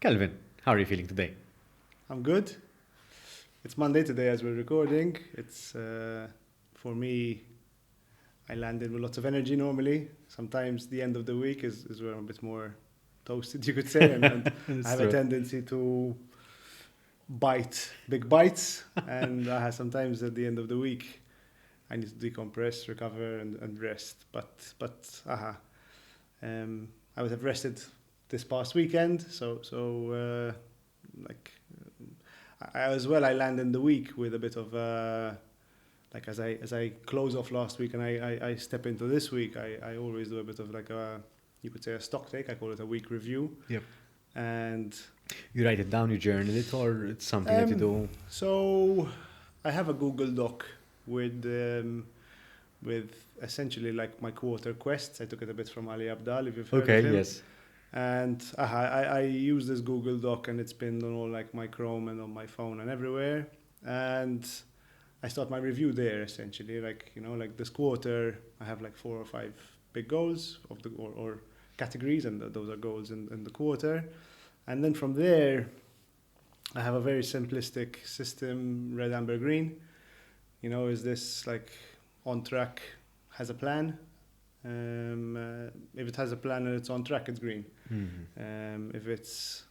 Calvin, how are you feeling today? I'm good. It's Monday today as we're recording. It's for me, I landed with lots of energy normally. Sometimes the end of the week is where I'm a bit more toasted, you could say, and I It's have a true. tendency to bite big bites. And sometimes at the end of the week, I need to decompress, recover, and rest. I would have rested this past weekend, like I landed the week with a bit of like as I close off last week and I step into this week. I always do a bit of like a, you could say, a stock take. I call it a week review. Yep. And You write it down, you journal it, or it's something that you um, do? so I have a Google Doc with with essentially like my quarter quests. I took it a bit from Ali Abdal, if you've heard of Okay, him. yes. And I use this Google Doc, and it's pinned on all like my Chrome and on my phone and everywhere. And I start my review there essentially. Like, you know, like this quarter, I have like 4 or 5 big goals of the or categories, and those are goals in the quarter. And then from there, I have a very simplistic system: red, amber, green. You know, is this like on track? Has a plan? If it has a plan and it's on track, it's green. Mhm. If it's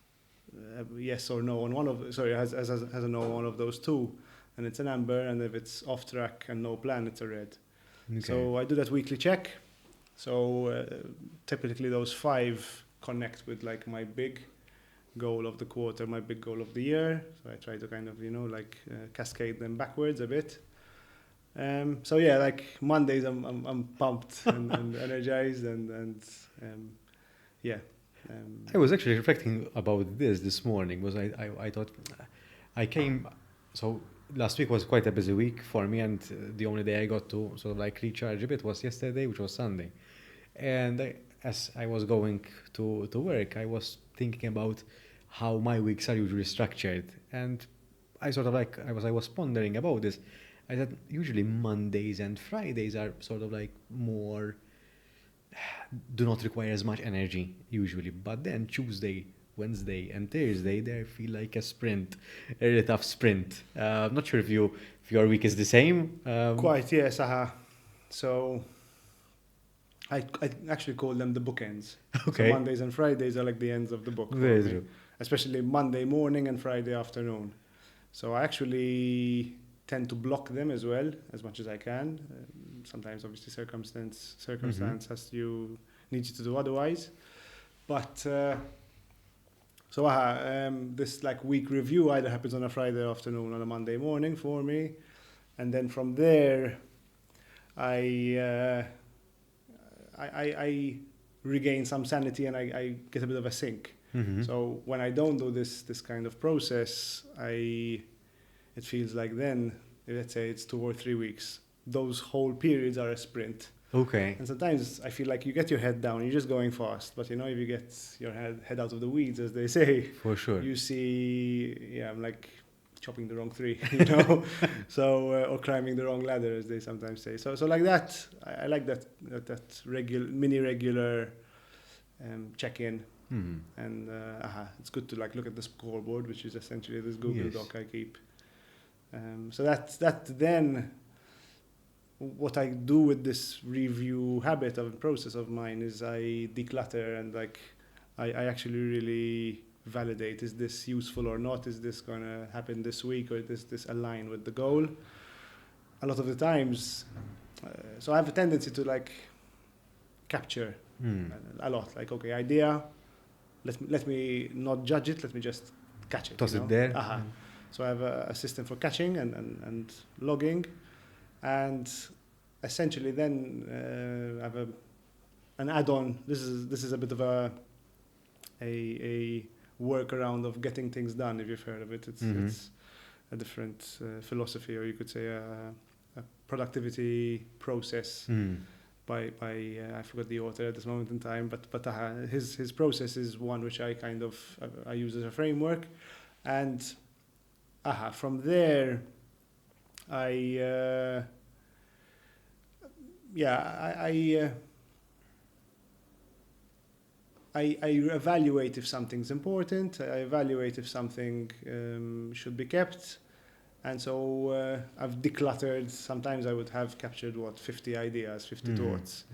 yes or no on one of, sorry, has a no on one of those two, and it's an amber. And if it's off track and no plan, it's a red. Okay. So I do that weekly check. So typically those 5 connect with like my big goal of the quarter, my big goal of the year. So I try to kind of, you know, like cascade them backwards a bit. So yeah, like Mondays, I'm pumped and energized, and yeah. I was actually reflecting about this morning, because I thought I came, so last week was quite a busy week for me, and the only day I got to sort of like recharge a bit was yesterday, which was Sunday. And as I was going to work, I was thinking about how my weeks are usually structured. And I sort of like, I was pondering about this. I said, usually Mondays and Fridays are sort of like more, do not require as much energy, usually. But then Tuesday, Wednesday, and Thursday, they feel like a sprint, a really tough sprint. I'm not sure if your week is the same. Quite, yes. So I actually call them the bookends. So Okay, Mondays and Fridays are like the ends of the book for very me, true. especially Monday morning and Friday afternoon. So I actually tend to block them as well as much as I can. Sometimes, obviously, Hmm. circumstance has you needs you to do otherwise. But this like week review either happens on a Friday afternoon or a Monday morning for me, and then from there, I uh, I regain some sanity, and I get a bit of a sink. Hmm. So when I don't do this kind of process, it feels like then, let's say it's 2 or 3 weeks, those whole periods are a sprint. Okay, And sometimes I feel like you get your head down, you're just going fast. But you know, if you get your head out of the weeds, as they say, for sure. you see, yeah, I'm like chopping the wrong tree, you know, so or climbing the wrong ladder, as they sometimes say. So like that, I like that regular check-in. Hmm. And it's good to like look at the scoreboard, which is essentially this Google Yes. Doc I keep. So that then what I do with this review habit of process of mine is I declutter, and like I actually really validate, is this useful or not? Is this going to happen this week, or does this align with the goal? A lot of the times, so I have a tendency to like capture Hmm. a lot. Like, okay, idea, let me not judge it, let me just catch it, you Toss it know? there. Aha. So I have a system for catching and logging, and essentially then I have an add-on. This is a bit of a workaround of getting things done. If you've heard of it, Hmm. it's a different philosophy, or you could say a productivity process Hmm. by I forgot the author at this moment in time, but his process is one which I kind of I use as a framework. And from there I yeah I I evaluate if something's important. I evaluate if something should be kept. And so I've decluttered. Sometimes I would have captured 50 ideas, 50 thoughts.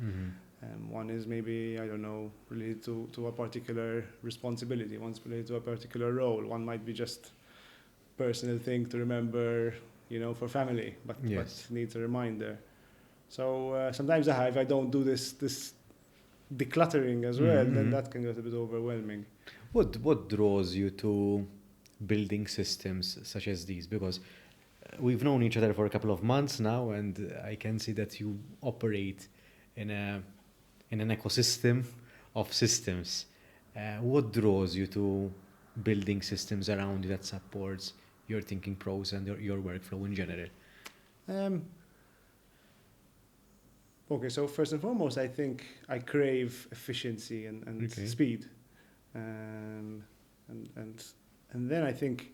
One is maybe, I don't know, related to a particular responsibility. One's related to a particular role. One might be just personal thing to remember, for family, but needs a reminder. So sometimes if I don't do this decluttering as well, then that can get a bit overwhelming. What draws you to building systems such as these? Because we've known each other for a couple of months now, and I can see that you operate in an ecosystem of systems. What draws you to building systems around you that supports your thinking process and your workflow in general? Okay, so first and foremost, I think I crave efficiency and speed, and then I think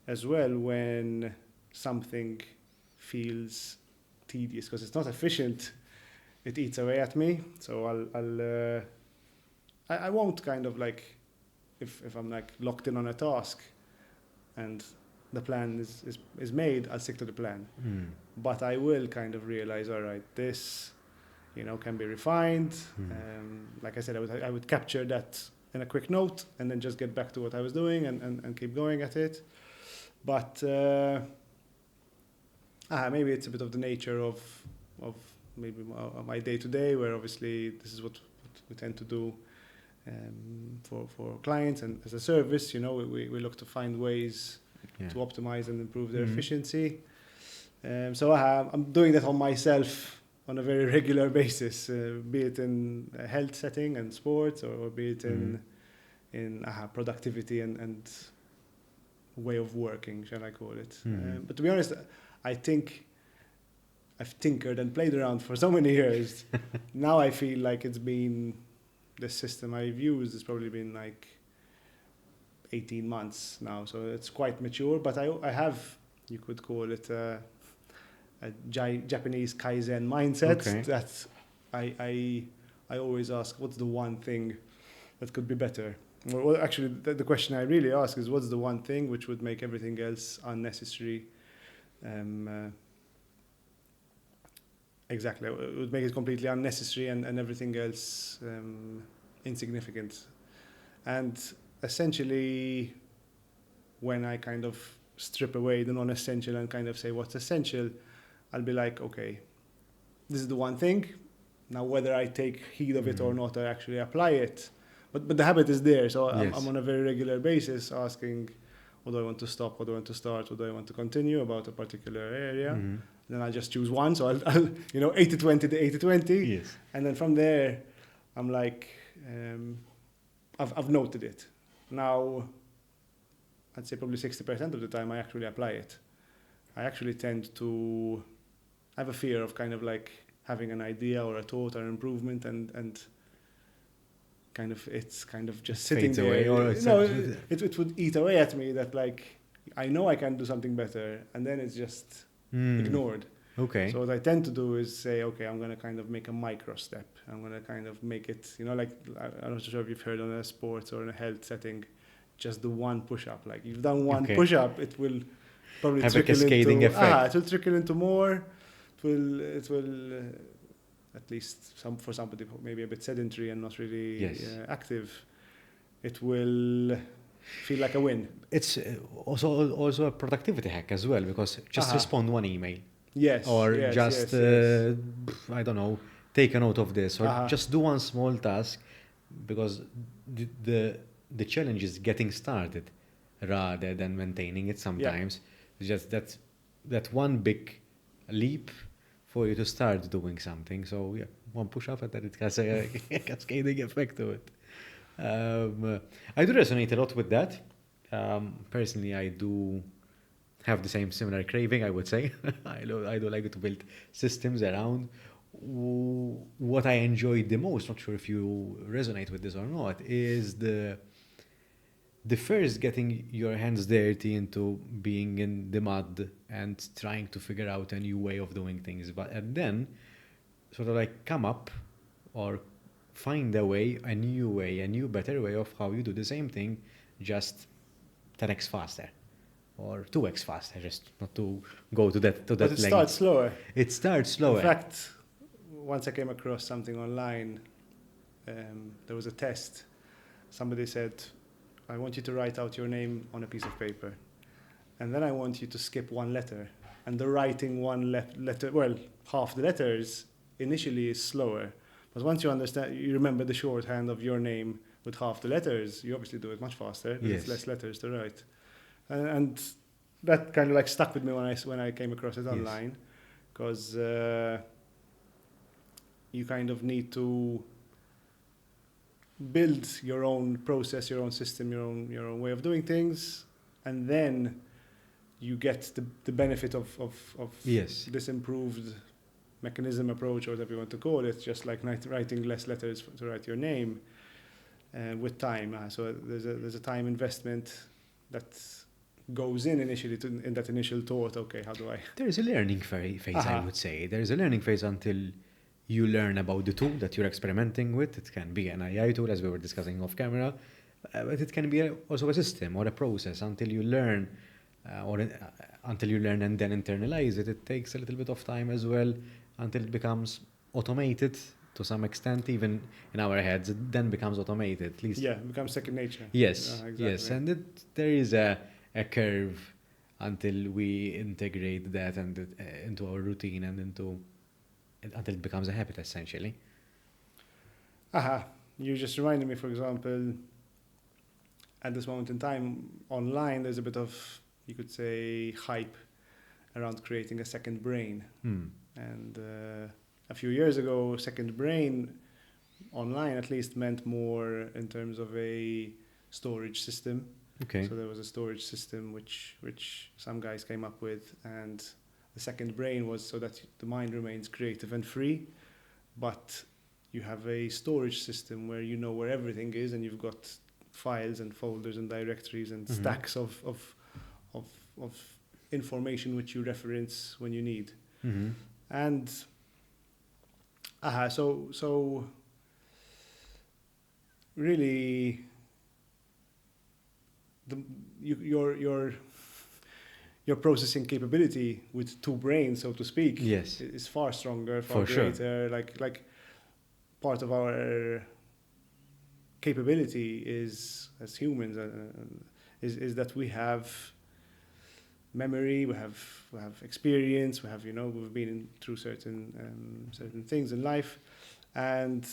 as well when something feels tedious because it's not efficient, it eats away at me. So I won't kind of like if I'm like locked in on a task and the plan is made, I'll stick to the plan. But I will kind of realize, all right, this can be refined. Like I said, I would capture that in a quick note and then just get back to what I was doing and keep going at it. But maybe it's a bit of the nature of maybe my day-to-day, where obviously this is what we tend to do for clients, and as a service, we look to find ways to optimize and improve their efficiency. So I'm doing that on myself on a very regular basis, be it in a health setting and sports, or be it in productivity and way of working, shall I call it. But to be honest, I think I've tinkered and played around for so many years. Now I feel like it's been, the system I've used has probably been like 18 months now, so it's quite mature, but I have, you could call it a Japanese Kaizen mindset, that I always ask, what's the one thing that could be better? Well, actually, the question I really ask is, what's the one thing which would make everything else unnecessary? Exactly, it would make it completely unnecessary and everything else insignificant. And essentially, when I kind of strip away the non-essential and kind of say what's essential, I'll be like, okay, this is the one thing. Now, whether I take heed of it or not, I actually apply it. But the habit is there, so I'm on a very regular basis asking, what do I want to stop, what do I want to start, what do I want to continue about a particular area. Then I just choose one, so I'll 80-20 to 80-20. Yes. And then from there, I'm like, I've noted it. Now, I'd say probably 60% of the time I actually apply it. I actually tend to have a fear of kind of like having an idea or a thought or an improvement and kind of it's kind of just sitting there. Away, or it would eat away at me that like I know I can do something better, and then it's just ignored. Okay. So what I tend to do is say, okay, I'm going to kind of make a micro step. I'm going to kind of make it, like, I'm not sure if you've heard on a sports or in a health setting, just do one push-up. Like, you've done one push-up, it will probably have trickle a cascading into, effect. it will trickle into more. It will at least for somebody maybe a bit sedentary and not really active, it will feel like a win. It's also a productivity hack as well, because just respond one email. Yes. Or yes. I don't know, take a note of this, or just do one small task, because the challenge is getting started rather than maintaining it sometimes. It's just that one big leap for you to start doing something. So one push up and then it has a cascading effect to it. I do resonate a lot with that. Personally, I do have the similar craving, I would say. I do like to build systems around what I enjoy the most. Not sure if you resonate with this or not, is the first getting your hands dirty into being in the mud and trying to figure out a new way of doing things, and then sort of like come up or find a way, a new better way of how you do the same thing, just 10x faster or 2x faster, just not to go to that But it length. starts slower. It starts slower. In fact, once I came across something online, there was a test. Somebody said, I want you to write out your name on a piece of paper. And then I want you to skip one letter. And the writing one letter, well, half the letters initially is slower. But once you understand, you remember the shorthand of your name with half the letters, you obviously do it much faster. Yes. It's less letters to write. And that kind of like stuck with me when I came across it online. Because you kind of need to build your own process, your own system, your own way of doing things, and then you get the benefit of this improved mechanism, approach, or whatever you want to call it, just like writing less letters to write your name with time. So there's a time investment that goes in initially in that initial thought, okay, how do I... There is a learning phase, I would say. There is a learning phase until you learn about the tool that you're experimenting with. It can be an AI tool, as we were discussing off camera, but it can be also a system or a process until you learn, until you learn and then internalize it. It takes a little bit of time as well until it becomes automated to some extent, even in our heads. It then becomes automated, at least. Yeah, it becomes second nature. Yes, exactly. yes, and there is a curve until we integrate that and into our routine and until it becomes a habit, essentially. You just reminded me, for example, at this moment in time, online, there's a bit of, you could say, hype around creating a second brain. And a few years ago, second brain, online at least, meant more in terms of a storage system. Okay. So there was a storage system which some guys came up with, and the second brain was so that the mind remains creative and free, but you have a storage system where you know where everything is, and you've got files and folders and directories and stacks of information which you reference when you need. And so really your processing capability with two brains, so to speak, is far stronger, far greater. Sure. Like part of our capability is, as humans, is that we have memory, we have experience, we have, we've been through certain things in life, and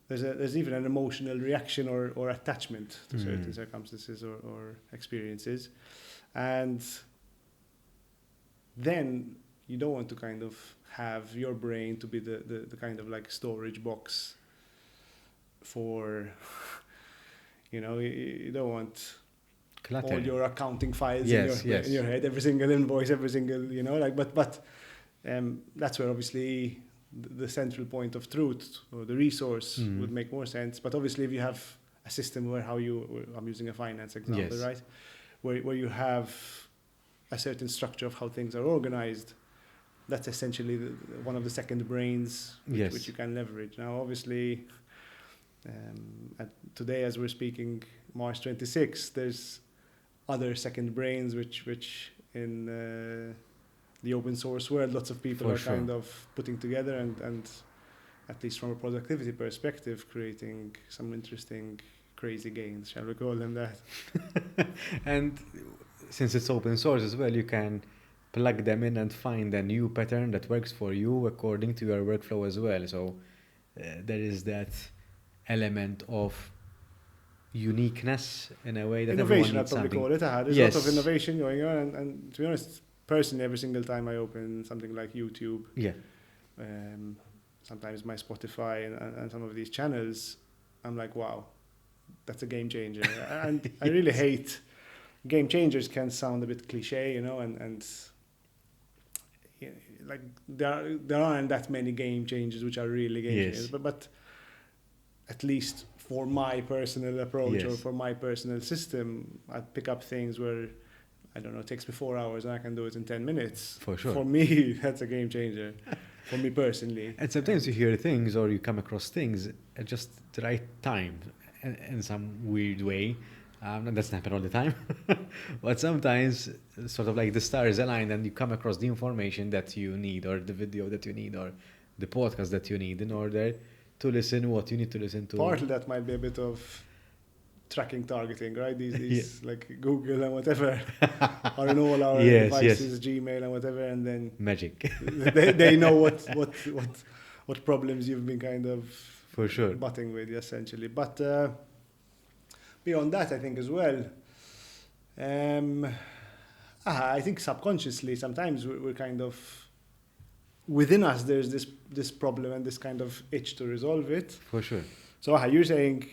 there's even an emotional reaction or attachment to certain circumstances or experiences. And then you don't want to kind of have your brain to be the kind of like storage box for, you don't want clutter. All your accounting files in your head, every single invoice, every single, but that's where obviously the central point of truth or the resource would make more sense. But obviously if you have a system where I'm using a finance example, right? Where you have a certain structure of how things are organized, that's essentially one of the second brains which you can leverage. Now, obviously, today as we're speaking, March 26th, there's other second brains which in the open source world, lots of people kind of putting together and at least from a productivity perspective, creating some interesting, crazy gains, shall we call them that? And since it's open source as well, you can plug them in and find a new pattern that works for you according to your workflow as well. So there is that element of uniqueness in a way that innovation, I'd probably call it. There's a lot of innovation going on, and to be honest, personally, every single time I open something like YouTube, sometimes my Spotify and some of these channels, I'm like, wow, that's a game changer. And I really hate game changers. Can sound a bit cliche, and like there aren't that many game changers which are really game changers, but at least for my personal approach or for my personal system, I pick up things where, I don't know, it takes me 4 hours and I can do it in 10 minutes. For sure. For me, that's a game changer. for me personally. And sometimes you hear things or you come across things at just the right time in some weird way. That doesn't happen all the time. But sometimes, sort of like the stars align and you come across the information that you need, or the video that you need, or the podcast that you need in order to listen what you need to listen to. Part of that might be a bit of tracking targeting, right? These like Google and whatever are in all our devices, Gmail and whatever, and then Magic. they know what problems you've been kind of For sure. butting with, essentially. But beyond that, I think as well, I think subconsciously sometimes we're kind of within us. There's this problem and this kind of itch to resolve it. For sure. So you're saying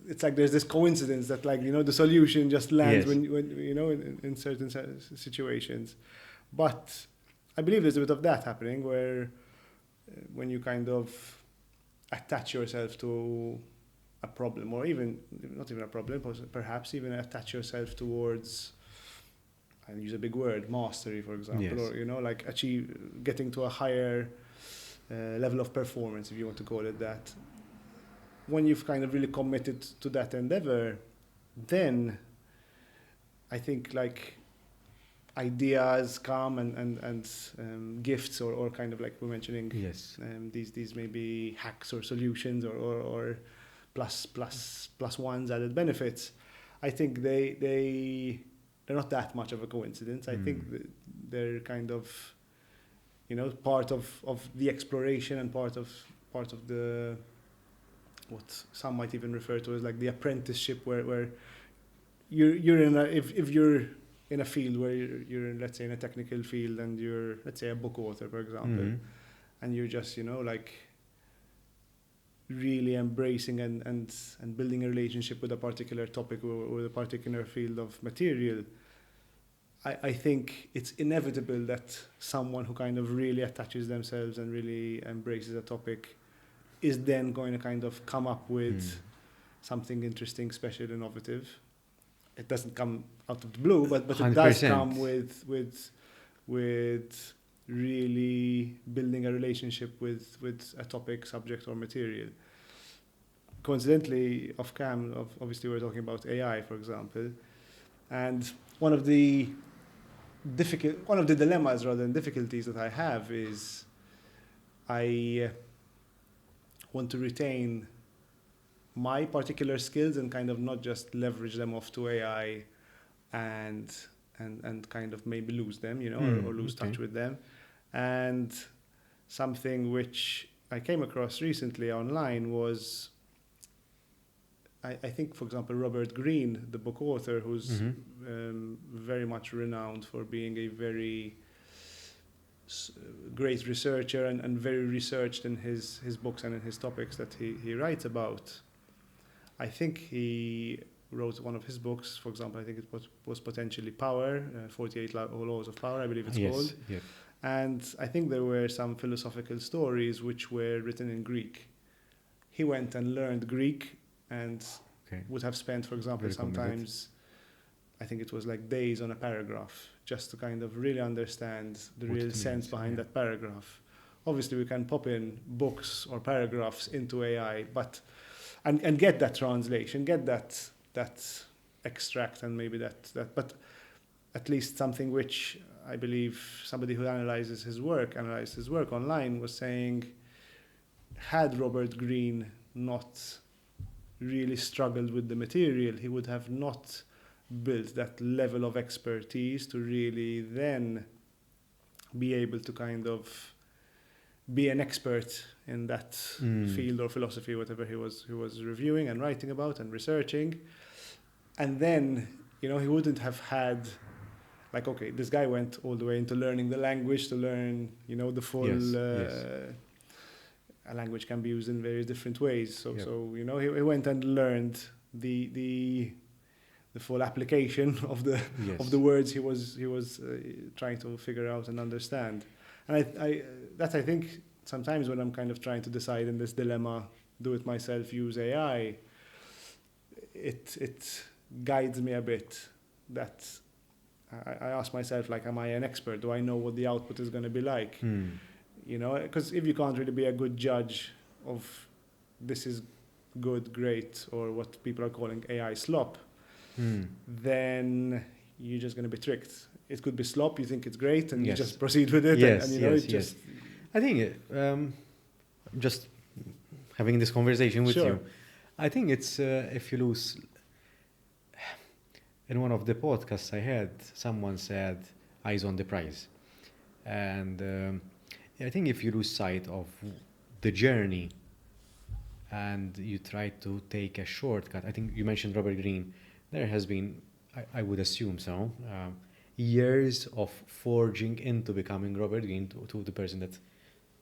it's like there's this coincidence that, like, you know, the solution just lands when you know, in certain situations. But I believe there's a bit of that happening where when you kind of attach yourself to a problem, or even not even a problem, perhaps even attach yourself towards, I use a big word, mastery, for example, or, you know, like getting to a higher level of performance, if you want to call it that. When you've kind of really committed to that endeavor, then I think like ideas come and gifts or kind of like we're mentioning, these maybe hacks or solutions or plus ones added benefits. I think they're not that much of a coincidence. I think they're kind of, you know, part of the exploration and part of the, what some might even refer to as like the apprenticeship, where you're in if you're in a field where you're in, let's say, in a technical field, and you're, let's say, a book author, for example, and you're just, you know, like really embracing and building a relationship with a particular topic or with a particular field of material. I think it's inevitable that someone who kind of really attaches themselves and really embraces a topic is then going to kind of come up with something interesting, special, innovative. It doesn't come out of the blue, but it does come with really building a relationship with a topic, subject, or material. Coincidentally, obviously we're talking about AI, for example, and one of the dilemmas rather than difficulties that I have is I want to retain my particular skills and kind of not just leverage them off to AI and kind of maybe lose them, you know, or lose touch with them. And something which I came across recently online was, I think, for example, Robert Greene, the book author, who's very much renowned for being a very great researcher and very researched in his books and in his topics that he writes about. I think he wrote one of his books, for example, I think it was potentially Power, 48 Laws of Power, I believe it's called. Yes. And I think there were some philosophical stories which were written in Greek. He went and learned Greek and would have spent, for example, sometimes, I think it was like days on a paragraph, just to kind of really understand the real sense behind that paragraph. Obviously, we can pop in books or paragraphs into AI, but and get that translation, get that extract, and maybe that, but at least something which I believe somebody who analyzed his work online was saying, had Robert Greene not really struggled with the material, he would have not built that level of expertise to really then be able to kind of be an expert in that field or philosophy, whatever he was reviewing and writing about and researching. And then, you know, he wouldn't have had, like, okay, this guy went all the way into learning the language to learn, you know, the full a language can be used in various different ways. So you know, he went and learned the full application of the words he was trying to figure out and understand. And I think sometimes when I'm kind of trying to decide in this dilemma, do it myself, use AI, it guides me a bit. That I ask myself, like, am I an expert? Do I know what the output is going to be like? you know, because if you can't really be a good judge of this is good, great, or what people are calling AI slop, then you're just going to be tricked. It could be slop, you think it's great, and you Yes. just proceed with it. Yes, and you know, yes, it just I think just having this conversation with Sure. you, I think it's if you lose. In one of the podcasts I had, someone said eyes on the prize. And I think if you lose sight of the journey and you try to take a shortcut, I think you mentioned Robert Greene, there has been, I would assume so, years of forging into becoming Robert Greene to the person that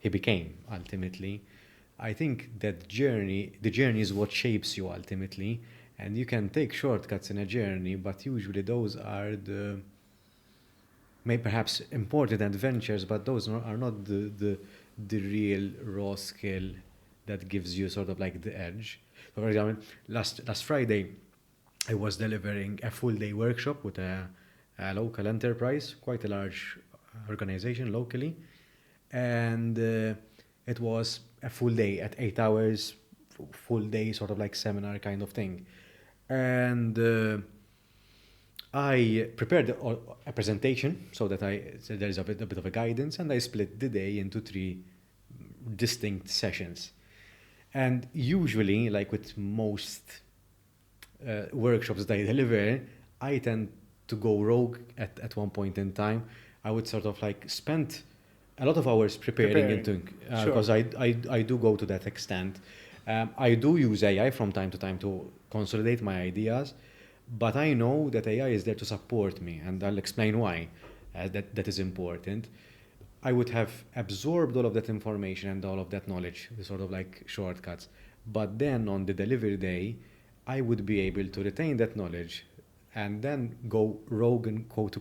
he became ultimately. I think that the journey is what shapes you ultimately, and you can take shortcuts in a journey, but usually those are the maybe perhaps important adventures, but those are not the real raw skill that gives you sort of like the edge. So for example, last Friday, I was delivering a full day workshop with a local enterprise, quite a large organization locally, and it was a full day at 8 hours, full day sort of like seminar kind of thing. And I prepared a presentation so that there's a bit of a guidance, and I split the day into 3 distinct sessions. And usually, like with most workshops that I deliver, I tend to go rogue at one point in time. I would sort of like spend a lot of hours preparing. Sure. Because I do go to that extent. I do use AI from time to time to consolidate my ideas, but I know that AI is there to support me, and I'll explain why that is important. I would have absorbed all of that information and all of that knowledge, the sort of like shortcuts, but then on the delivery day, I would be able to retain that knowledge and then go rogue and quote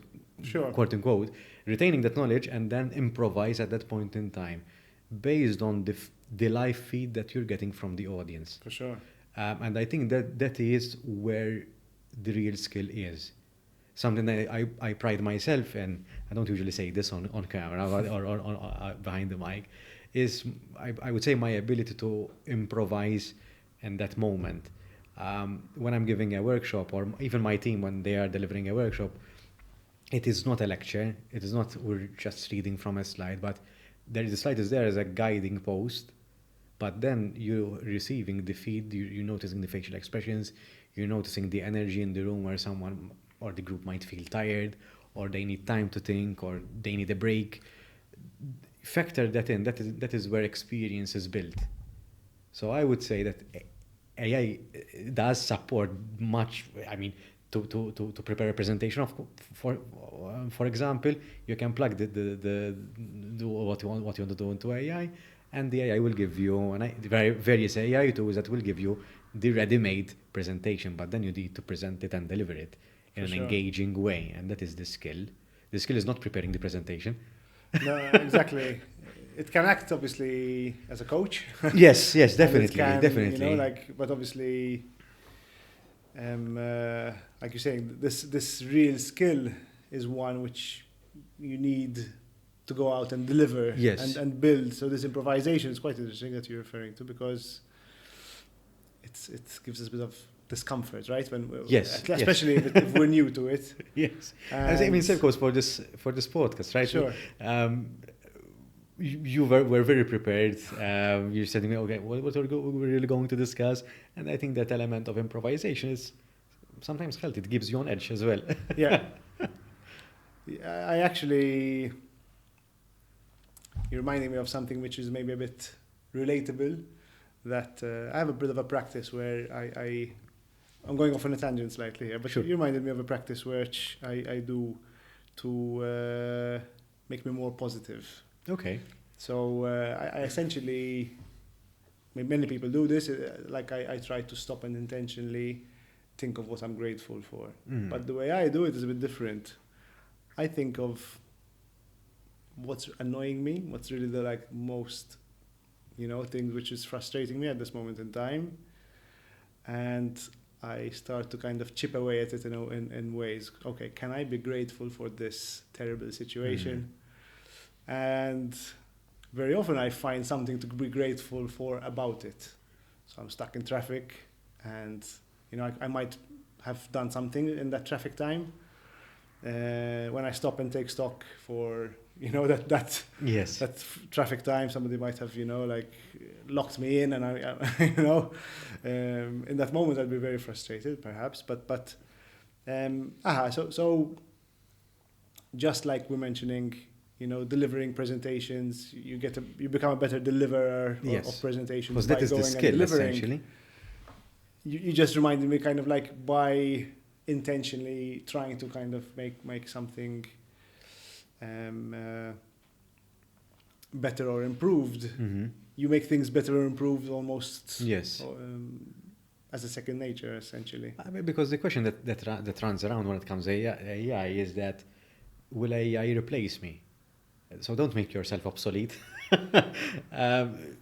unquote, retaining that knowledge and then improvise at that point in time based on the live feed that you're getting from the audience. For sure. And I think that is where the real skill is. Something that I pride myself in, I don't usually say this on camera or behind the mic, is I would say my ability to improvise in that moment. When I'm giving a workshop, or even my team when they are delivering a workshop, it is not a lecture. It is not we're just reading from a slide, but the slide is there as a guiding post. But then you're receiving the feed, you're noticing the facial expressions, you're noticing the energy in the room where someone or the group might feel tired, or they need time to think, or they need a break. Factor that in. That is where experience is built. So I would say that AI does support much. I mean, to prepare a presentation. For example, you can plug what you want to do into AI, and the AI will give you various AI tools that will give you the ready-made presentation. But then you need to present it and deliver it in an engaging way, and that is the skill. The skill is not preparing the presentation. No, exactly. It can act obviously as a coach. Yes, definitely, definitely. You know, like, but obviously, like you're saying, this real skill is one which you need to go out and deliver and build. So this improvisation is quite interesting that you're referring to, because it gives us a bit of discomfort, right? Especially if we're new to it. Yes. I mean, same goes for this podcast, right? Sure. You were very prepared. You said to me, okay, what are we really going to discuss? And I think that element of improvisation is sometimes healthy. It gives you an edge as well. Yeah. I actually, you're reminding me of something which is maybe a bit relatable. That I have a bit of a practice where I'm going off on a tangent slightly here, but you reminded me of a practice which I do to make me more positive. Okay. So I essentially, many people do this, like I try to stop and intentionally think of what I'm grateful for. But the way I do it is a bit different. I think of what's annoying me, what's really the most, things which is frustrating me at this moment in time. And I start to kind of chip away at it in ways. Okay, can I be grateful for this terrible situation? And very often I find something to be grateful for about it. So I'm stuck in traffic, and I might have done something in that traffic time. When I stop and take stock for that Yes. traffic time, somebody might have locked me in, and I in that moment I'd be very frustrated, perhaps. But so just like we're mentioning, delivering presentations, you become a better deliverer of presentations. Because that is the skill, essentially. You just reminded me kind of like by intentionally trying to kind of make something better or improved. Mm-hmm. You make things better or improved almost as a second nature, essentially. Because the question that runs around when it comes to AI is that, will AI replace me? So don't make yourself obsolete.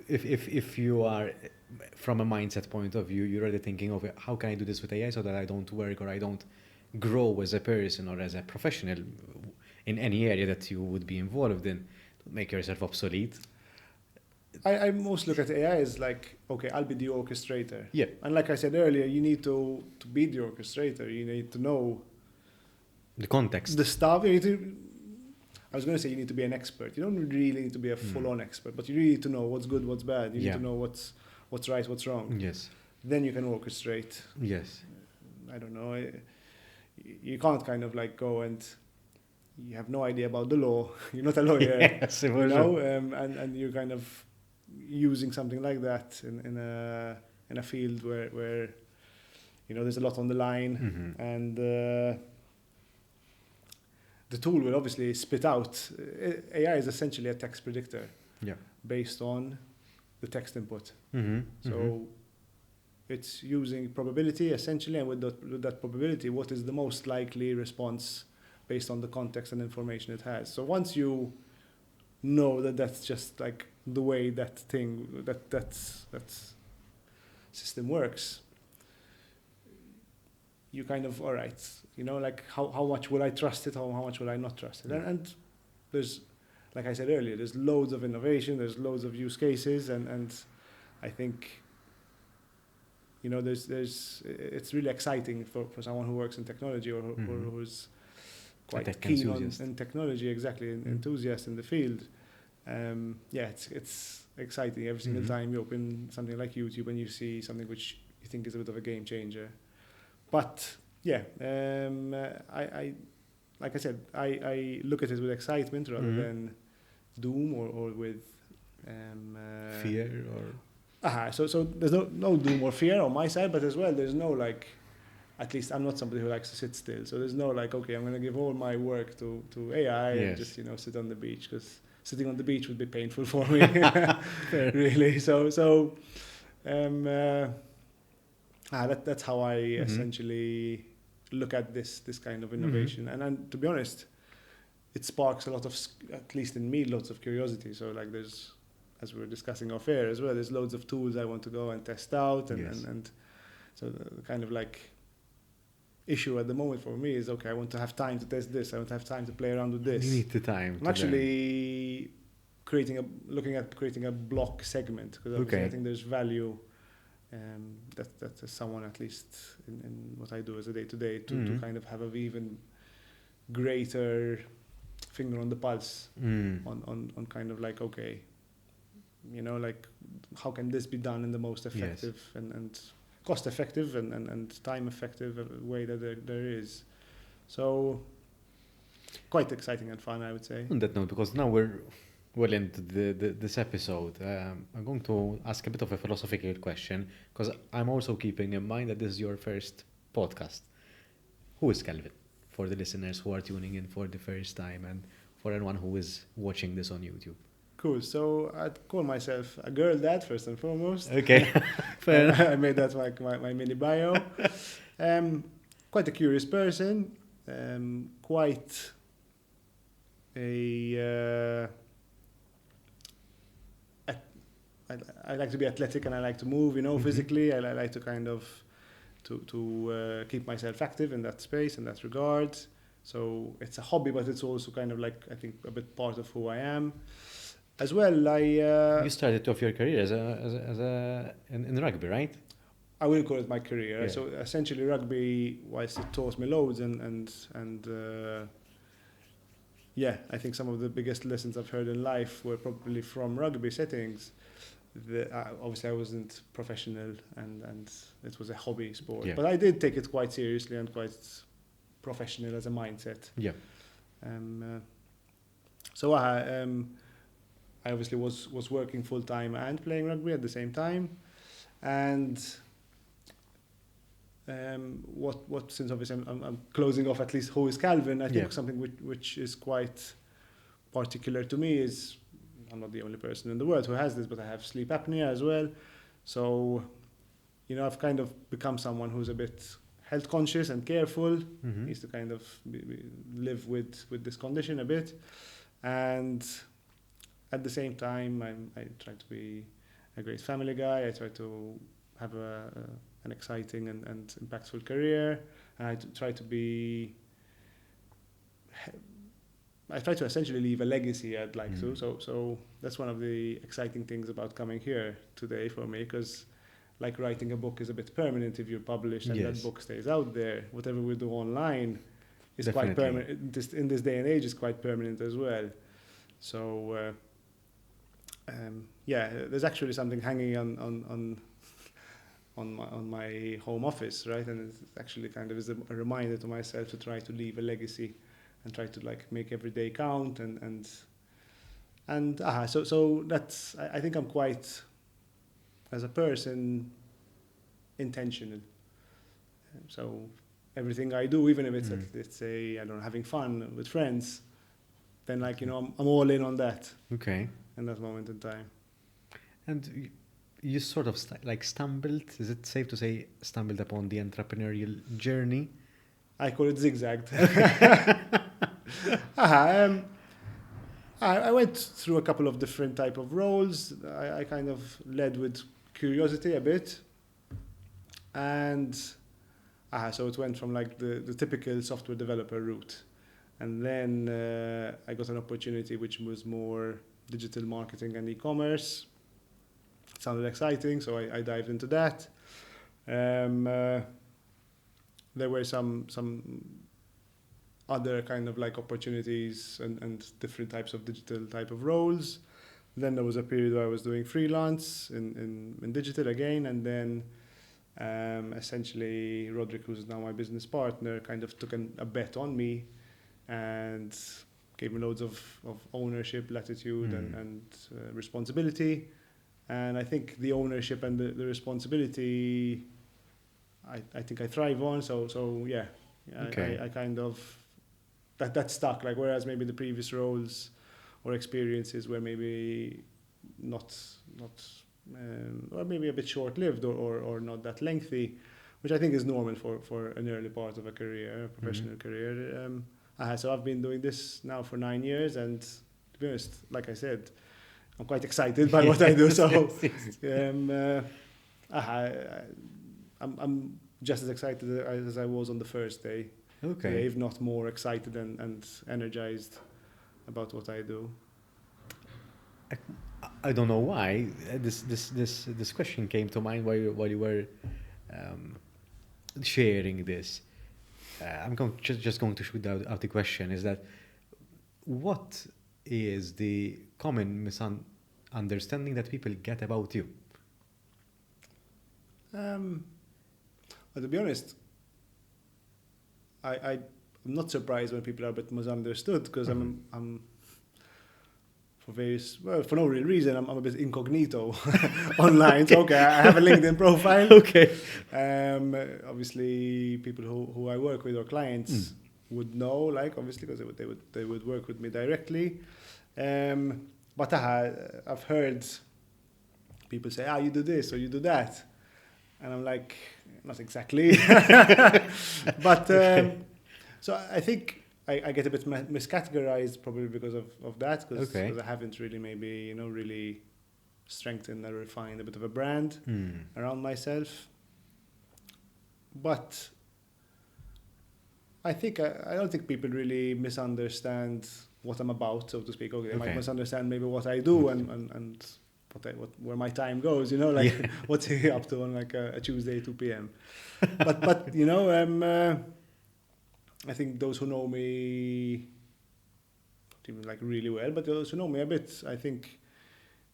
If you are, from a mindset point of view, you're already thinking of how can I do this with AI so that I don't work or I don't grow as a person or as a professional in any area that you would be involved in. Don't make yourself obsolete. I most look at AI as like, okay, I'll be the orchestrator. Yeah. And like I said earlier, you need to be the orchestrator. You need to know the context. The stuff. I was going to say you need to be an expert. You don't really need to be a full-on expert, but you really need to know what's good, what's bad. You need to know what's right, what's wrong. Yes. Then you can orchestrate. Yes. I don't know. You can't kind of like go and you have no idea about the law. You're not a lawyer. Yes, and you're kind of using something like that in a field where there's a lot on the line, and the tool will obviously spit out. AI is essentially a text predictor based on the text input. So it's using probability essentially, and with that probability, what is the most likely response based on the context and information it has. So once you know that that's just like the way that system works, you kind of, all right, like how much will I trust it, how much will I not trust it? And there's, like I said earlier, there's loads of innovation, there's loads of use cases, and I think it's really exciting for someone who works in technology or who's quite keen on technology, enthusiast in the field. It's exciting every single time you open something like YouTube and you see something which you think is a bit of a game changer. But I like I said, I look at it with excitement rather than doom or with fear or. So there's no doom or fear on my side, but as well there's no like. At least I'm not somebody who likes to sit still. So there's no like, okay, I'm going to give all my work to AI and just sit on the beach, because sitting on the beach would be painful for me, really. So that's how I essentially look at this kind of innovation. And to be honest, it sparks a lot of, at least in me, lots of curiosity. So like there's, as we were discussing off air as well, there's loads of tools I want to go and test out, and so the kind of like issue at the moment for me is, okay, I want to have time to test this, I want to have time to play around with this. You need the time. I'm actually looking at creating a block segment, because I think there's value that as someone, at least in what I do as a day-to-day, to kind of have an even greater finger on the pulse on kind of like, okay, like how can this be done in the most effective and cost effective and time effective way that there is. So quite exciting and fun, I would say. On that note, because now we're well into this episode, I'm going to ask a bit of a philosophical question, because I'm also keeping in mind that this is your first podcast. Who is Calvin? For the listeners who are tuning in for the first time, and for anyone who is watching this on YouTube. Cool. So I'd call myself a girl dad first and foremost. Okay. Fair enough. I made that my mini bio. Quite a curious person. Quite a. I like to be athletic and I like to move. Physically. I like to kind of to keep myself active in that space, in that regard. So it's a hobby, but it's also kind of like, I think, a bit part of who I am. As well, You started off your career in rugby, right? I will call it my career. Yeah. So essentially, rugby, whilst it taught me loads, and yeah, I think some of the biggest lessons I've heard in life were probably from rugby settings. Obviously, I wasn't professional, and it was a hobby sport. Yeah. But I did take it quite seriously and quite professional as a mindset. Yeah. So I obviously was working full time and playing rugby at the same time, and what since obviously I'm closing off at least who is Calvin. I think something which is quite particular to me is I'm not the only person in the world who has this, but I have sleep apnea as well. So, I've kind of become someone who's a bit health conscious and careful. Mm-hmm. Needs to kind of live with this condition a bit, and at the same time, I try to be a great family guy. I try to have an exciting and impactful career. And I try to essentially leave a legacy I'd like to. So that's one of the exciting things about coming here today for me, because like writing a book is a bit permanent if you're published and that book stays out there. Whatever we do online is quite permanent. In this day and age, is quite permanent as well. So there's actually something hanging on my home office, right? And it actually kind of is a reminder to myself to try to leave a legacy and try to like make every day count so that's I think I'm quite, as a person, intentional. So everything I do, even if it's let's say I don't know, having fun with friends, then like I'm all in on that. Okay. In that moment in time. And you sort of stumbled, is it safe to say, stumbled upon the entrepreneurial journey? I call it zigzag. I went through a couple of different type of roles. I kind of led with curiosity a bit. And so it went from like the typical software developer route. And then I got an opportunity which was more digital marketing and e-commerce. It sounded exciting, so I dived into that. There were some other kind of like opportunities and different types of digital type of roles. Then there was a period where I was doing freelance in digital again, and then essentially Roderick, who's now my business partner, kind of took a bet on me and gave me loads of ownership, latitude and responsibility. And I think the ownership and the responsibility, I think I thrive on. So yeah, okay. I kind of that stuck. Like whereas maybe the previous roles or experiences were maybe not or maybe a bit short-lived or not that lengthy, which I think is normal for an early part of a career, a professional career. So I've been doing this now for 9 years, and to be honest, like I said, I'm quite excited by what I do. So I'm just as excited as I was on the first day. Okay. If not more excited and energized about what I do. I don't know why this question came to mind while you were sharing this. I'm just going to shoot out the question, is that what is the common misunderstanding that people get about you? Well, to be honest, I'm not surprised when people are a bit misunderstood, because I'm for no real reason, I'm a bit incognito online. So okay, I have a LinkedIn profile. Okay. Obviously, people who I work with or clients would know, like obviously, because they would work with me directly. But I've heard people say, you do this or you do that, and I'm like, not exactly. But so I think I get a bit miscategorized probably because of that, because I haven't really maybe really strengthened or refined a bit of a brand around myself. But I think I don't think people really misunderstand what I'm about, so to speak. Okay, they Okay. might misunderstand maybe what I do and where my time goes, you know, like what's he up to on like a Tuesday 2 p.m. But you know, I think those who know me, not even like really well, but those who know me a bit, I think,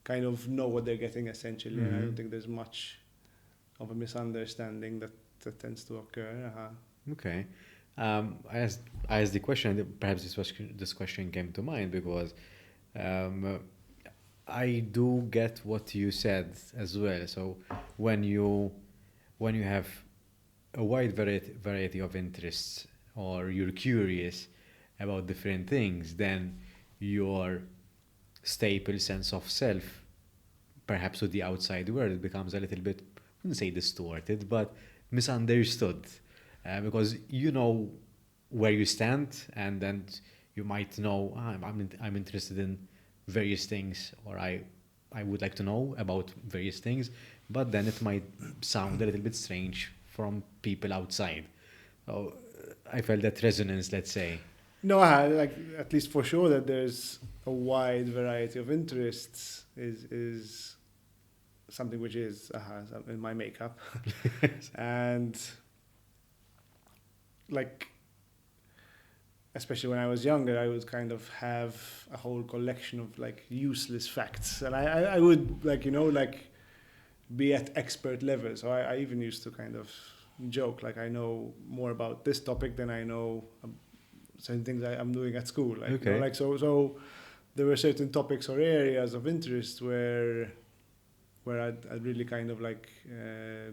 kind of know what they're getting essentially, and I don't think there's much of a misunderstanding that tends to occur. Okay. I asked the question, perhaps this question came to mind because I do get what you said as well. So when you have a wide variety of interests or you're curious about different things, then your staple sense of self, perhaps with the outside world, becomes a little bit, I wouldn't say distorted, but misunderstood. Because you know where you stand, and then you might know, I'm interested in various things, or I would like to know about various things, but then it might sound a little bit strange from people outside. So I felt that resonance, let's say. No, like at least for sure that there's a wide variety of interests is something which is in my makeup, and like especially when I was younger, I would kind of have a whole collection of like useless facts, and I would like like be at expert level. So I even used to kind of joke like I know more about this topic than I know certain things I'm doing at school. Like, Okay. like so there were certain topics or areas of interest where I'd really kind of like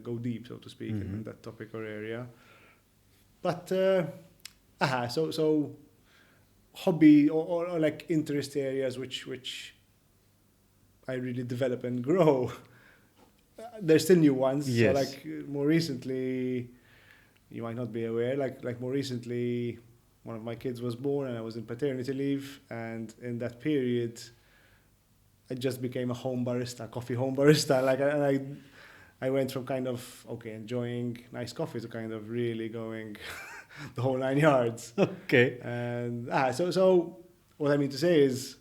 go deep, so to speak, in that topic or area. But so hobby or like interest areas which I really develop and grow. There's still new ones. Yes. So like more recently, you might not be aware, like more recently, one of my kids was born and I was in paternity leave, and in that period, I just became a coffee home barista. Like I went from kind of enjoying nice coffee to kind of really going the whole 9 yards. Okay. And so what I mean to say is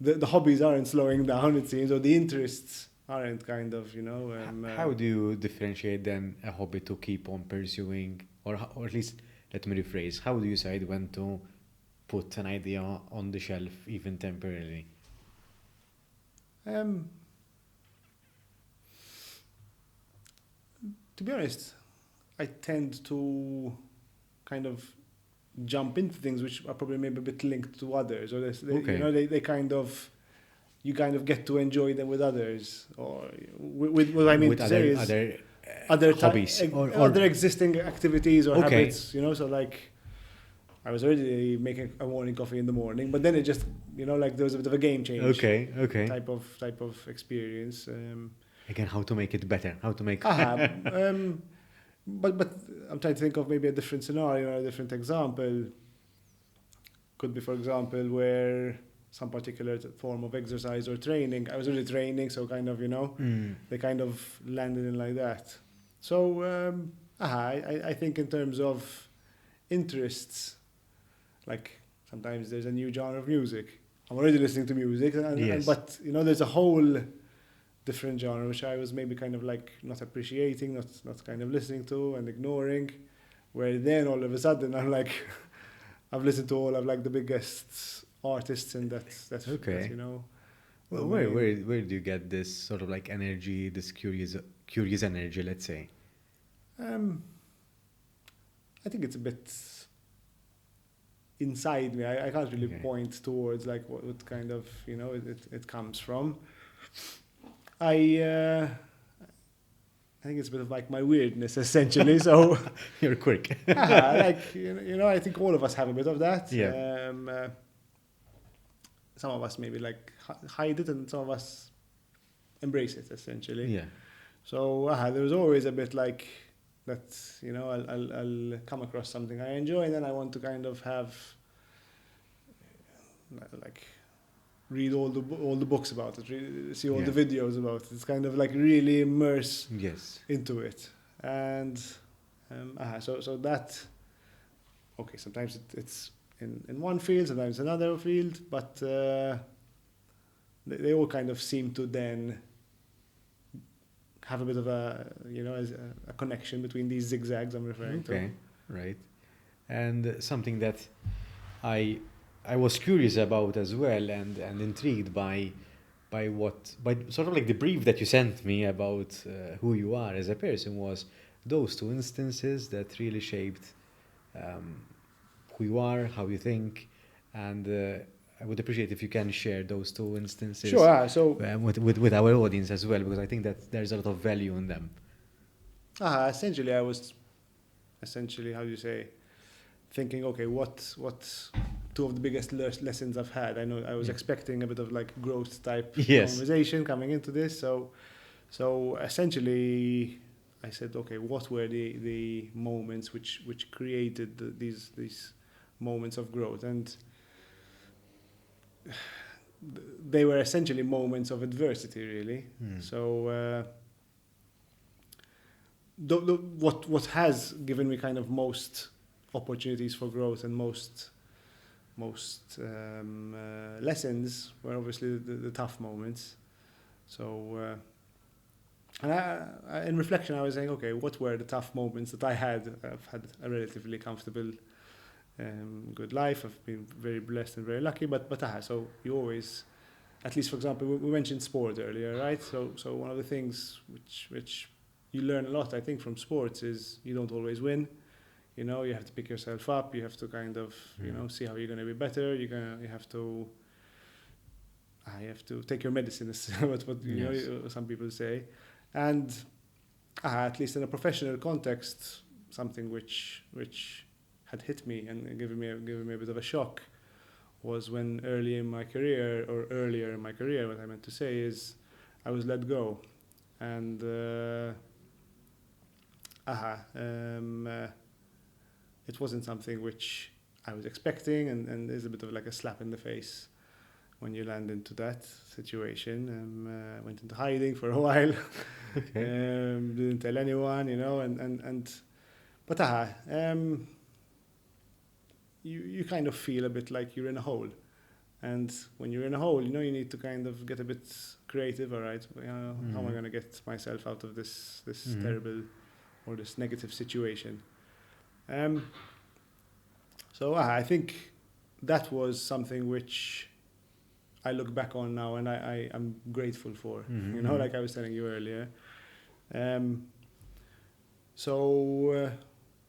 the hobbies aren't slowing down, it seems, or the interests aren't kind of How do you differentiate then a hobby to keep on pursuing, or at least let me rephrase, how do you decide when to put an idea on the shelf even temporarily? To be honest, I tend to kind of jump into things which are probably maybe a bit linked to others, or they kind of, you kind of get to enjoy them with others, or with what I mean With to say is other hobbies or other existing activities or Okay. habits, so like I was already making a morning coffee in the morning, but then it just like there was a bit of a game change Okay. type of experience. Again, how to make it better? How to make But I'm trying to think of maybe a different scenario or a different example. Could be, for example, where some particular form of exercise or training, I was already training, so kind of, they kind of landed in like that. So, I think in terms of interests, like sometimes there's a new genre of music. I'm already listening to music, but, there's a whole different genre which I was maybe kind of like not appreciating, not kind of listening to and ignoring, where then all of a sudden I'm like I've listened to all of like the biggest artists and that's Okay. that, Well, where do you get this sort of like energy, this curious energy, let's say? I think it's a bit inside me. I can't really point towards like what kind of it comes from. I think it's a bit of like my weirdness essentially. So You're quick. like I think all of us have a bit of that. Yeah. Some of us maybe like hide it, and some of us embrace it essentially. Yeah. So there's always a bit like that. I'll come across something I enjoy, and then I want to kind of have like read all the books about it, see all the videos about it. It's kind of like really immerse into it, and so that sometimes it's in one field, sometimes another field, but they all kind of seem to then have a bit of a, a connection between these zigzags I'm referring to. Okay, right. And something that I was curious about as well, and intrigued by sort of like the brief that you sent me about who you are as a person, was those two instances that really shaped who you are, how you think, and I would appreciate if you can share those two instances Sure. So with our audience as well, because I think that there's a lot of value in them. essentially, I was how do you say, thinking, okay, what two of the biggest lessons I've had. I know I was expecting a bit of like growth type conversation coming into this. So essentially, I said, okay, what were the moments which created these moments of growth? And they were essentially moments of adversity, really. So what has given me kind of most opportunities for growth and most lessons were obviously the tough moments. So and in reflection, I was saying, okay, what were the tough moments that I had? I've had a relatively comfortable, good life. I've been very blessed and very lucky. But so you always, at least for example, we mentioned sport earlier, right? So one of the things which you learn a lot, I think, from sports is you don't always win. You have to pick yourself up. You have to kind of, see how you're going to be better. You have to take your medicine, is what some people say. And at least in a professional context, something which had hit me and given me a bit of a shock was when earlier in my career, what I meant to say is I was let go. And it wasn't something which I was expecting, and there's a bit of like a slap in the face when you land into that situation. Went into hiding for a while. Didn't tell anyone, but you kind of feel a bit like you're in a hole. And when you're in a hole, you need to kind of get a bit creative. All right, how am I going to get myself out of this terrible or this negative situation? So I think that was something which I look back on now and I'm grateful for, like I was telling you earlier. So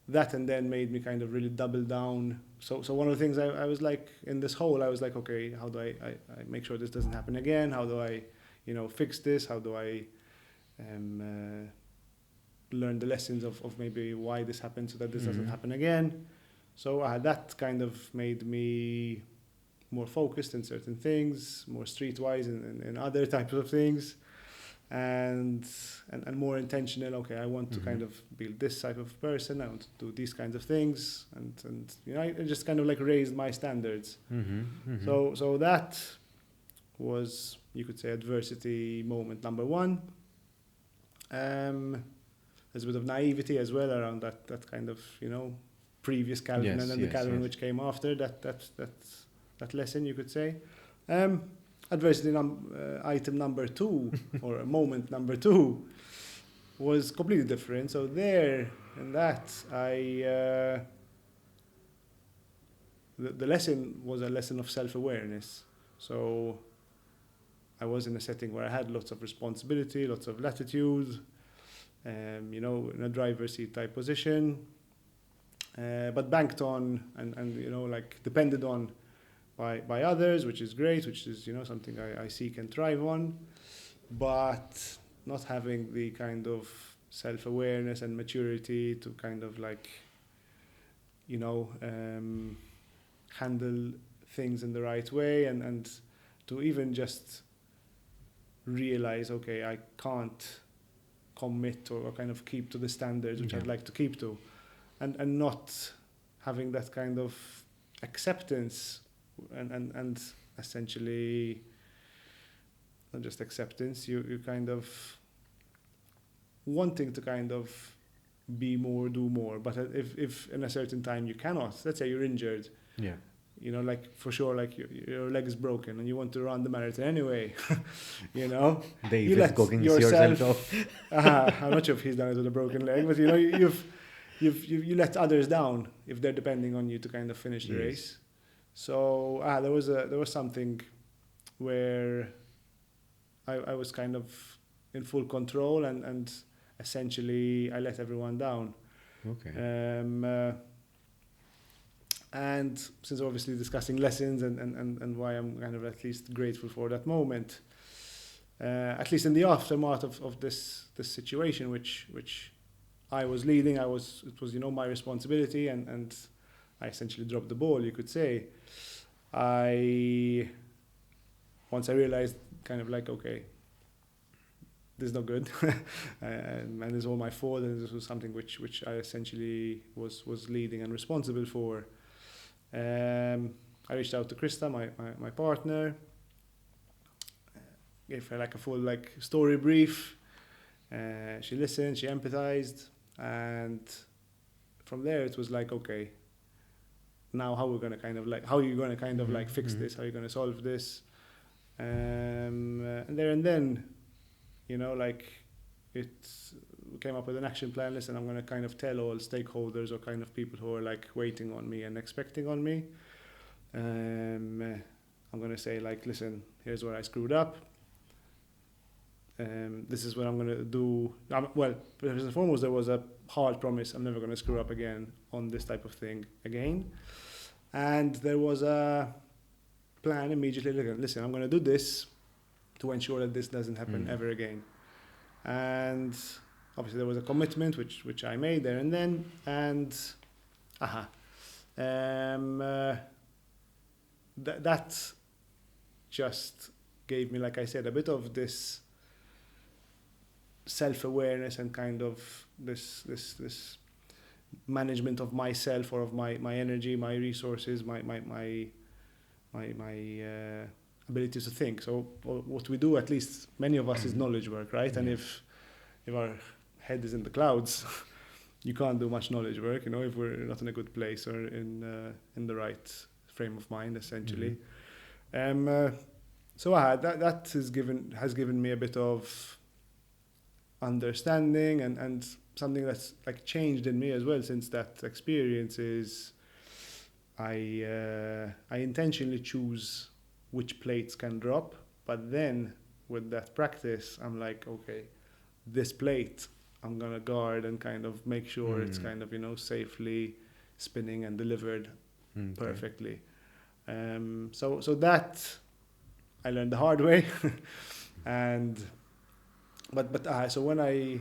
that and then made me kind of really double down. So one of the things I was like in this hole, I was like, okay, how do I make sure this doesn't happen again? How do I, fix this? How do I learn the lessons of maybe why this happened so that this doesn't happen again? So that kind of made me more focused in certain things, more streetwise in other types of things, and more intentional. Okay, I want to kind of build this type of person. I want to do these kinds of things, and I just kind of like raised my standards. So that was, you could say, adversity moment number one. There's a bit of naivety as well around that kind of previous Calvin and then the Calvin which came after that lesson, you could say. Adversity item number two or moment number two was completely different. So there in that the lesson was a lesson of self-awareness. So I was in a setting where I had lots of responsibility, lots of latitude, in a driver's seat type position, but banked on and like depended on by others, which is great, which is something I seek and thrive on, but not having the kind of self-awareness and maturity to kind of like handle things in the right way and to even just realize, okay, I can't commit or kind of keep to the standards which I'd like to keep to, and not having that kind of acceptance and essentially not just acceptance, you kind of wanting to kind of be more, do more, but if in a certain time you cannot, let's say you're injured, you know, like for sure, like your leg is broken and you want to run the marathon anyway, you know, you David let Goggins yourself. off. I'm not sure if he's done it with a broken leg, but you know, you let others down if they're depending on you to kind of finish the Yes. race. So there was something where I was kind of in full control and essentially I let everyone down. Okay. And since obviously discussing lessons and why I'm kind of at least grateful for that moment, at least in the aftermath of this situation, which I was leading, it was you know my responsibility, and I essentially dropped the ball, you could say. Once I realized kind of like, okay, this is not good, and it's all my fault, and this was something which I essentially was leading and responsible for. I reached out to Krista, my partner, gave her like a full like story brief. She listened, she empathized, and from there it was like, okay, now how are you going to kind of like fix this? How are you going to solve this? And there and then, you know, like we came up with an action plan. Listen, I'm going to kind of tell all stakeholders or kind of people who are like waiting on me and expecting on me. I'm going to say like, listen, here's where I screwed up. This is what I'm going to do. Well, first and foremost, there was a hard promise. I'm never going to screw up again on this type of thing again. And there was a plan immediately. Listen, I'm going to do this to ensure that this doesn't happen ever again. And obviously there was a commitment which I made there and then, and that just gave me, like I said, a bit of this self-awareness and kind of this management of myself or of my energy, my resources, my ability to think. So what we do, at least many of us, is knowledge work, right? And if our head is in the clouds, you can't do much knowledge work, you know, if we're not in a good place or in the right frame of mind, essentially. So that has given me a bit of understanding and something that's like changed in me as well since that experience is I intentionally choose which plates can drop, but then with that practice I'm like, okay, this plate I'm gonna guard and kind of make sure it's kind of, you know, safely spinning and delivered perfectly. So that I learned the hard way. And so when I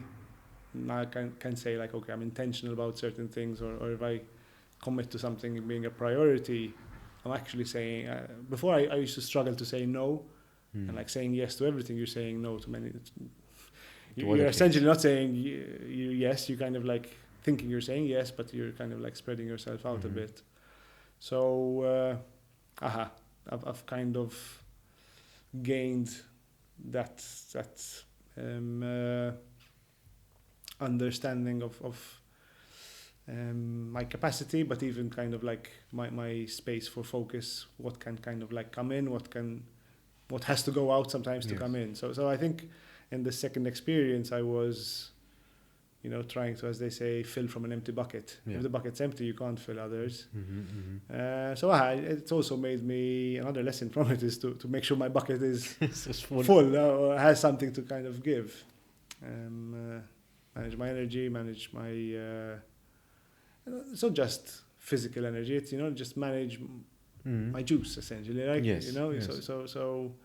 can say like, okay, I'm intentional about certain things, or if I commit to something being a priority, I'm actually saying, before I used to struggle to say no, and like saying yes to everything, you're saying no to many. You're essentially not saying yes, you kind of like thinking you're saying yes, but you're kind of like spreading yourself out a bit. So, I've kind of gained that understanding of my capacity, but even kind of like my space for focus, what can kind of like come in, what has to go out sometimes to come in. So I think in the second experience I was, you know, trying to, as they say, fill from an empty bucket. If the bucket's empty, you can't fill others. So it's also made me, another lesson from it is to make sure my bucket is full or has something to kind of give. Manage my energy, manage my it's not just physical energy, it's, you know, just manage my juice essentially, like, you know. So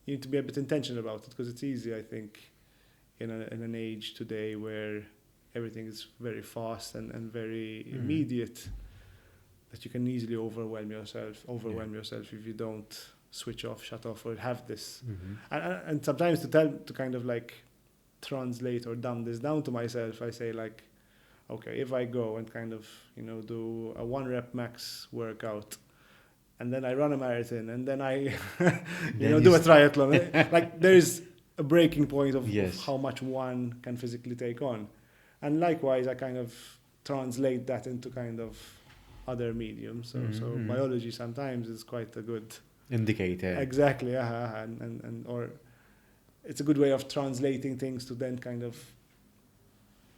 you need to be a bit intentional about it, because it's easy, I think, in an age today where everything is very fast and very immediate, that you can easily overwhelm yourself if you don't switch off, shut off, or have this. And sometimes to kind of like translate or dumb this down to myself, I say like, okay, if I go and kind of, you know, do a 1 rep max workout, and then I run a marathon, and then I, do a triathlon. Like there's a breaking point of how much one can physically take on. And likewise, I kind of translate that into kind of other mediums. So Mhm. biology sometimes is quite a good Indicator. exactly, and or it's a good way of translating things to then kind of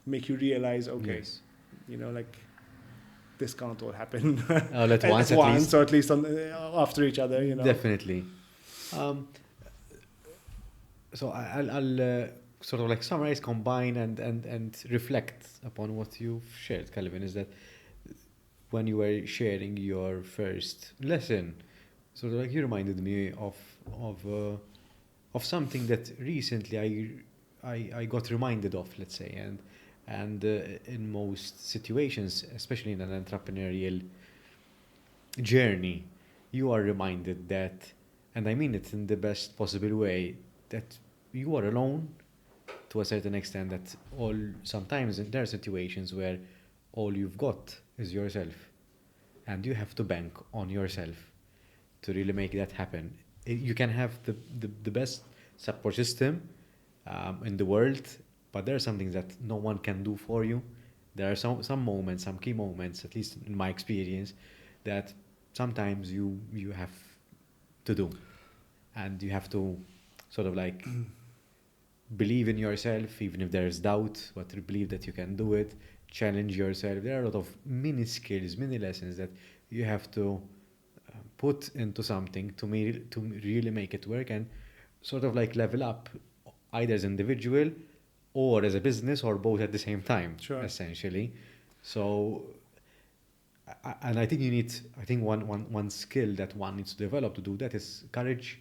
make you realize, okay, Yes. like this can't all happen All at once, at least. or at least after each other. Definitely. Um, so I'll sort of like summarize, combine, and reflect upon what you've shared, Calvin, is that when you were sharing your first lesson, sort of like you reminded me of something that recently I got reminded of, let's say, and in most situations, especially in an entrepreneurial journey, you are reminded that, and I mean it in the best possible way, that you are alone to a certain extent. That sometimes there are situations where all you've got is yourself, and you have to bank on yourself to really make that happen. You can have the best support system in the world, but there are some things that no one can do for you. There are some moments, some key moments, at least in my experience, that sometimes you have to do, and you have to sort of like believe in yourself, even if there is doubt, but believe that you can do it. Challenge yourself. There are a lot of mini skills, mini lessons that you have to put into something to really make it work and sort of like level up, either as individual or as a business, or both at the same time, Sure. essentially. So, and I think I think one skill that one needs to develop to do that is courage,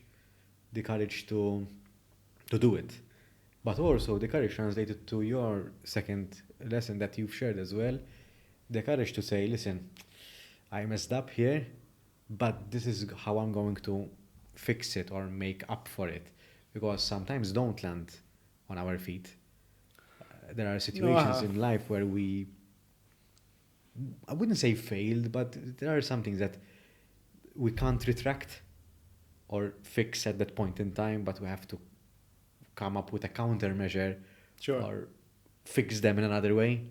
the courage to do it. But also the courage translated to your second lesson that you've shared as well, the courage to say, listen, I messed up here, but this is how I'm going to fix it or make up for it. Because sometimes don't land on our feet. There are situations in life where I wouldn't say failed, but there are some things that we can't retract or fix at that point in time, but we have to come up with a countermeasure Sure. or fix them in another way.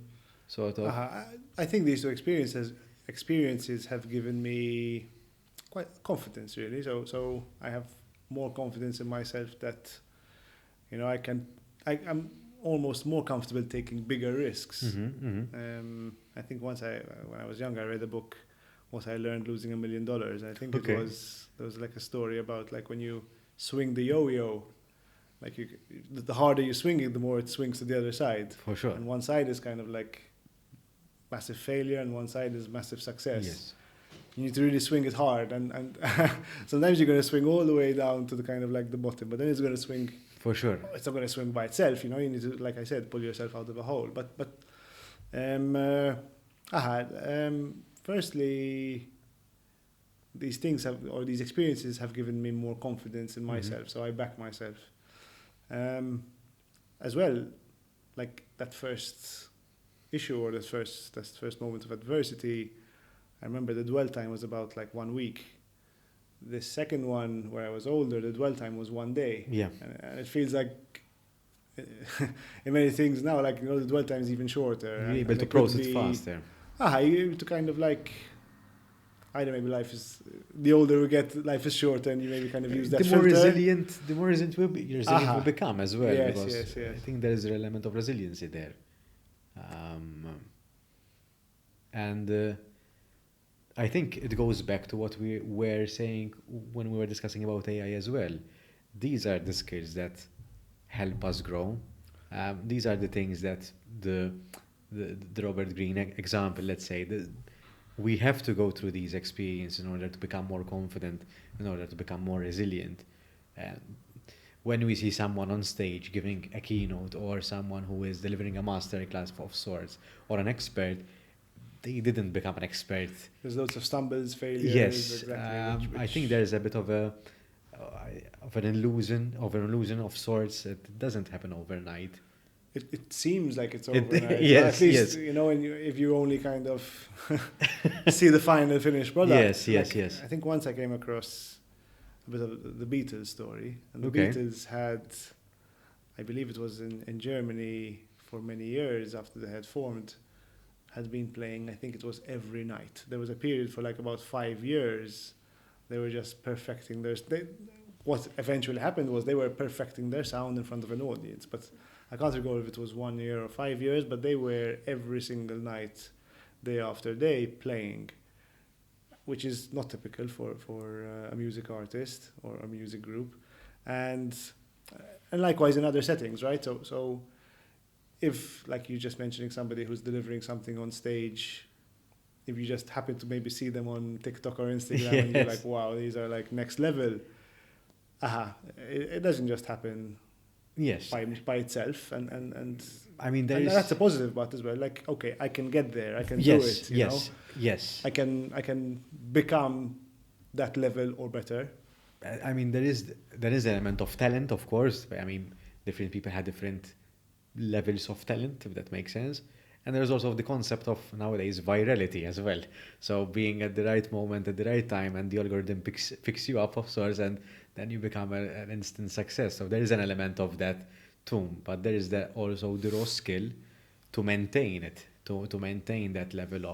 Sort of. I think these two experiences have given me quite confidence, really. So I have more confidence in myself that I'm almost more comfortable taking bigger risks. Mm-hmm, mm-hmm. I think when I was younger, I read a book, What I Learned Losing $1 Million. I think Okay. there was like a story about like when you swing the yo-yo, like the harder you swing it, the more it swings to the other side. For sure. And one side is kind of like massive failure, and one side is massive success. Yes. You need to really swing it hard, and sometimes you're going to swing all the way down to the kind of like the bottom, but then it's going to swing. For sure. It's not going to swing by itself, you need to, like I said, pull yourself out of a hole. But firstly, these things these experiences have given me more confidence in myself, so I back myself. As well, like that first issue or that first moment of adversity, I remember the dwell time was about like 1 week. The second one, where I was older, the dwell time was 1 day. Yeah. And it feels like in many things now, like the dwell time is even shorter. You're able to process faster. You're able to kind of like, either maybe life is, the older we get, life is shorter, and you maybe kind of use that The more filter. resilient will become as well. Yes, because yes. I think there is an element of resiliency there. And I think it goes back to what we were saying when we were discussing about AI as well. These are the skills that help us grow. These are the things that the Robert Greene example, let's say, we have to go through these experiences in order to become more confident, in order to become more resilient. When we see someone on stage giving a keynote, or someone who is delivering a master class of sorts, or an expert, they didn't become an expert. There's lots of stumbles, failures. Yes, Exactly. I think there's a bit of an illusion of sorts. It doesn't happen overnight. It seems like it's overnight. Yes, at least, yes. If you only kind of see the final finished product. Yes. I think once I came across a bit of the Beatles story. And the Okay. Beatles had, I believe it was in Germany for many years after they had formed, had been playing, I think it was every night. There was a period for like about 5 years. They were just perfecting what eventually happened was they were perfecting their sound in front of an audience. But I can't recall if it was 1 year or 5 years, but they were every single night, day after day, playing, which is not typical for a music artist or a music group. And likewise in other settings, right? So if, like you just mentioning, somebody who's delivering something on stage, if you just happen to maybe see them on TikTok or Instagram, Yes. and you're like, wow, these are like next level. It doesn't just happen Yes. by itself, and I mean, and that's a positive part as well. Like, okay, I can get there, I can do it. You know? Yes. I can become that level or better. I mean, there is an element of talent, of course. I mean, different people have different levels of talent, if that makes sense. And there's also the concept of nowadays virality as well. So being at the right moment at the right time, and the algorithm picks you up, of sorts, and then you become an instant success. So there is an element of that too. But there is also the raw skill to maintain it, to maintain that level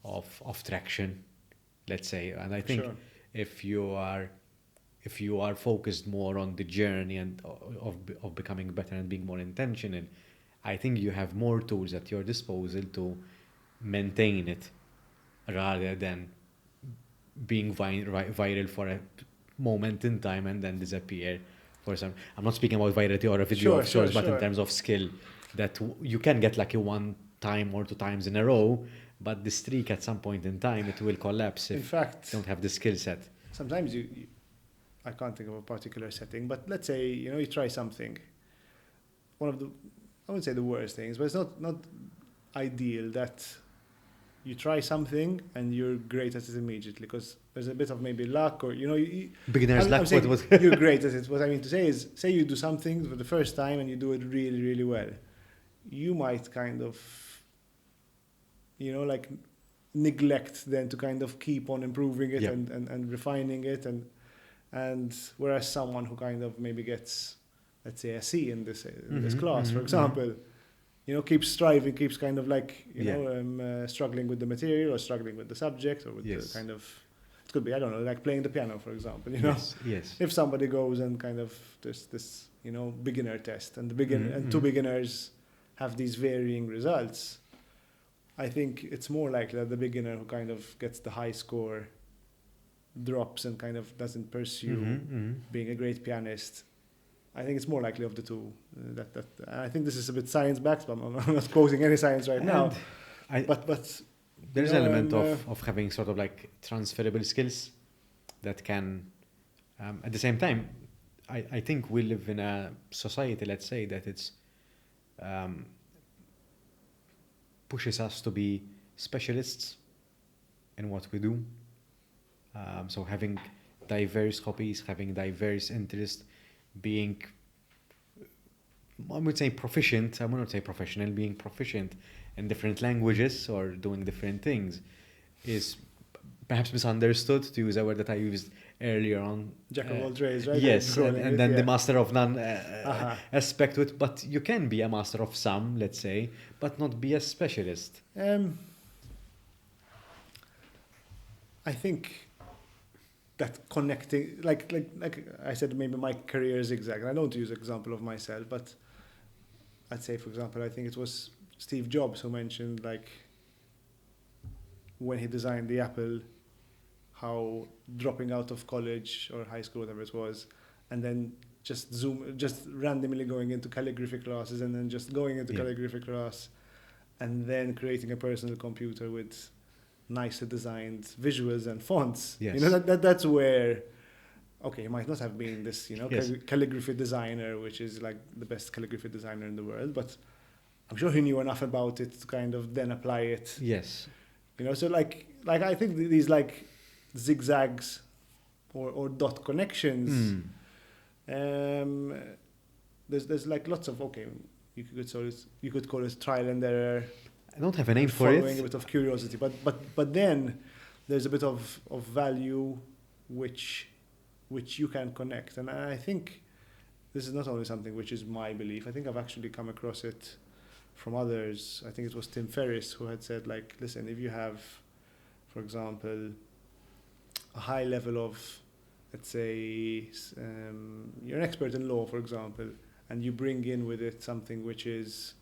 of traction, let's say. And I think Sure. if you are focused more on the journey and of becoming better and being more intentional, I think you have more tools at your disposal to maintain it rather than being viral for a moment in time and then disappear for some. I'm not speaking about virality or a video of sorts, but in terms of skill, that you can get lucky 1 time or 2 times in a row, but the streak at some point in time, it will collapse if In fact, you don't have the skill set. sometimes I can't think of a particular setting, but let's say, you try something. One of the, I wouldn't say the worst things, but it's not ideal that you try something and you're great at it immediately, because there's a bit of maybe luck, or Beginner's luck. You're great at it. What I mean to say is, say you do something for the first time and you do it really, really well. You might kind of, like neglect then to kind of keep on improving it and refining it, and whereas someone who kind of maybe gets, let's say, a C in this class, for example, keeps striving, keeps kind of like, struggling with the material or struggling with the subject or with the kind of, it could be, I don't know, like playing the piano, for example, Yes. If somebody goes and kind of, there's this, beginner test, and and 2 beginners have these varying results, I think it's more likely that the beginner who kind of gets the high score drops and kind of doesn't pursue being a great pianist. I think it's more likely of the two. I think this is a bit science-backed, but I'm not quoting any science right now. But there's an element of having sort of like transferable skills that can, at the same time, I think we live in a society, let's say, that it's pushes us to be specialists in what we do. So having diverse hobbies, having diverse interests, being, I would say proficient, I would not say professional, being proficient in different languages or doing different things is perhaps misunderstood, to use a word that I used earlier on. Jack of all trades, right? Yes, and then the master of none aspect to it. But you can be a master of some, let's say, but not be a specialist. I think that connecting, like I said, maybe my career is Zigzag. And I don't use an example of myself, but I'd say, for example, I think it was Steve Jobs who mentioned, like, when he designed the Apple, how dropping out of college or high school, whatever it was, and then just randomly going into calligraphy classes, and then just going into calligraphy class, and then creating a personal computer with nicely designed visuals and fonts. Yes. That's where, okay, he might not have been this, calligraphy designer, which is like the best calligraphy designer in the world, but I'm sure he knew enough about it to kind of then apply it. Yes. So like I think these like zigzags or dot connections, there's like lots of, okay, you could call it trial and error. I don't have a name for it. Following a bit of curiosity, but then there's a bit of value which you can connect, and I think this is not only something which is my belief. I think I've actually come across it from others. I think it was Tim Ferriss who had said, like, listen, if you have, for example, a high level of, let's say, you're an expert in law, for example, and you bring in with it something which is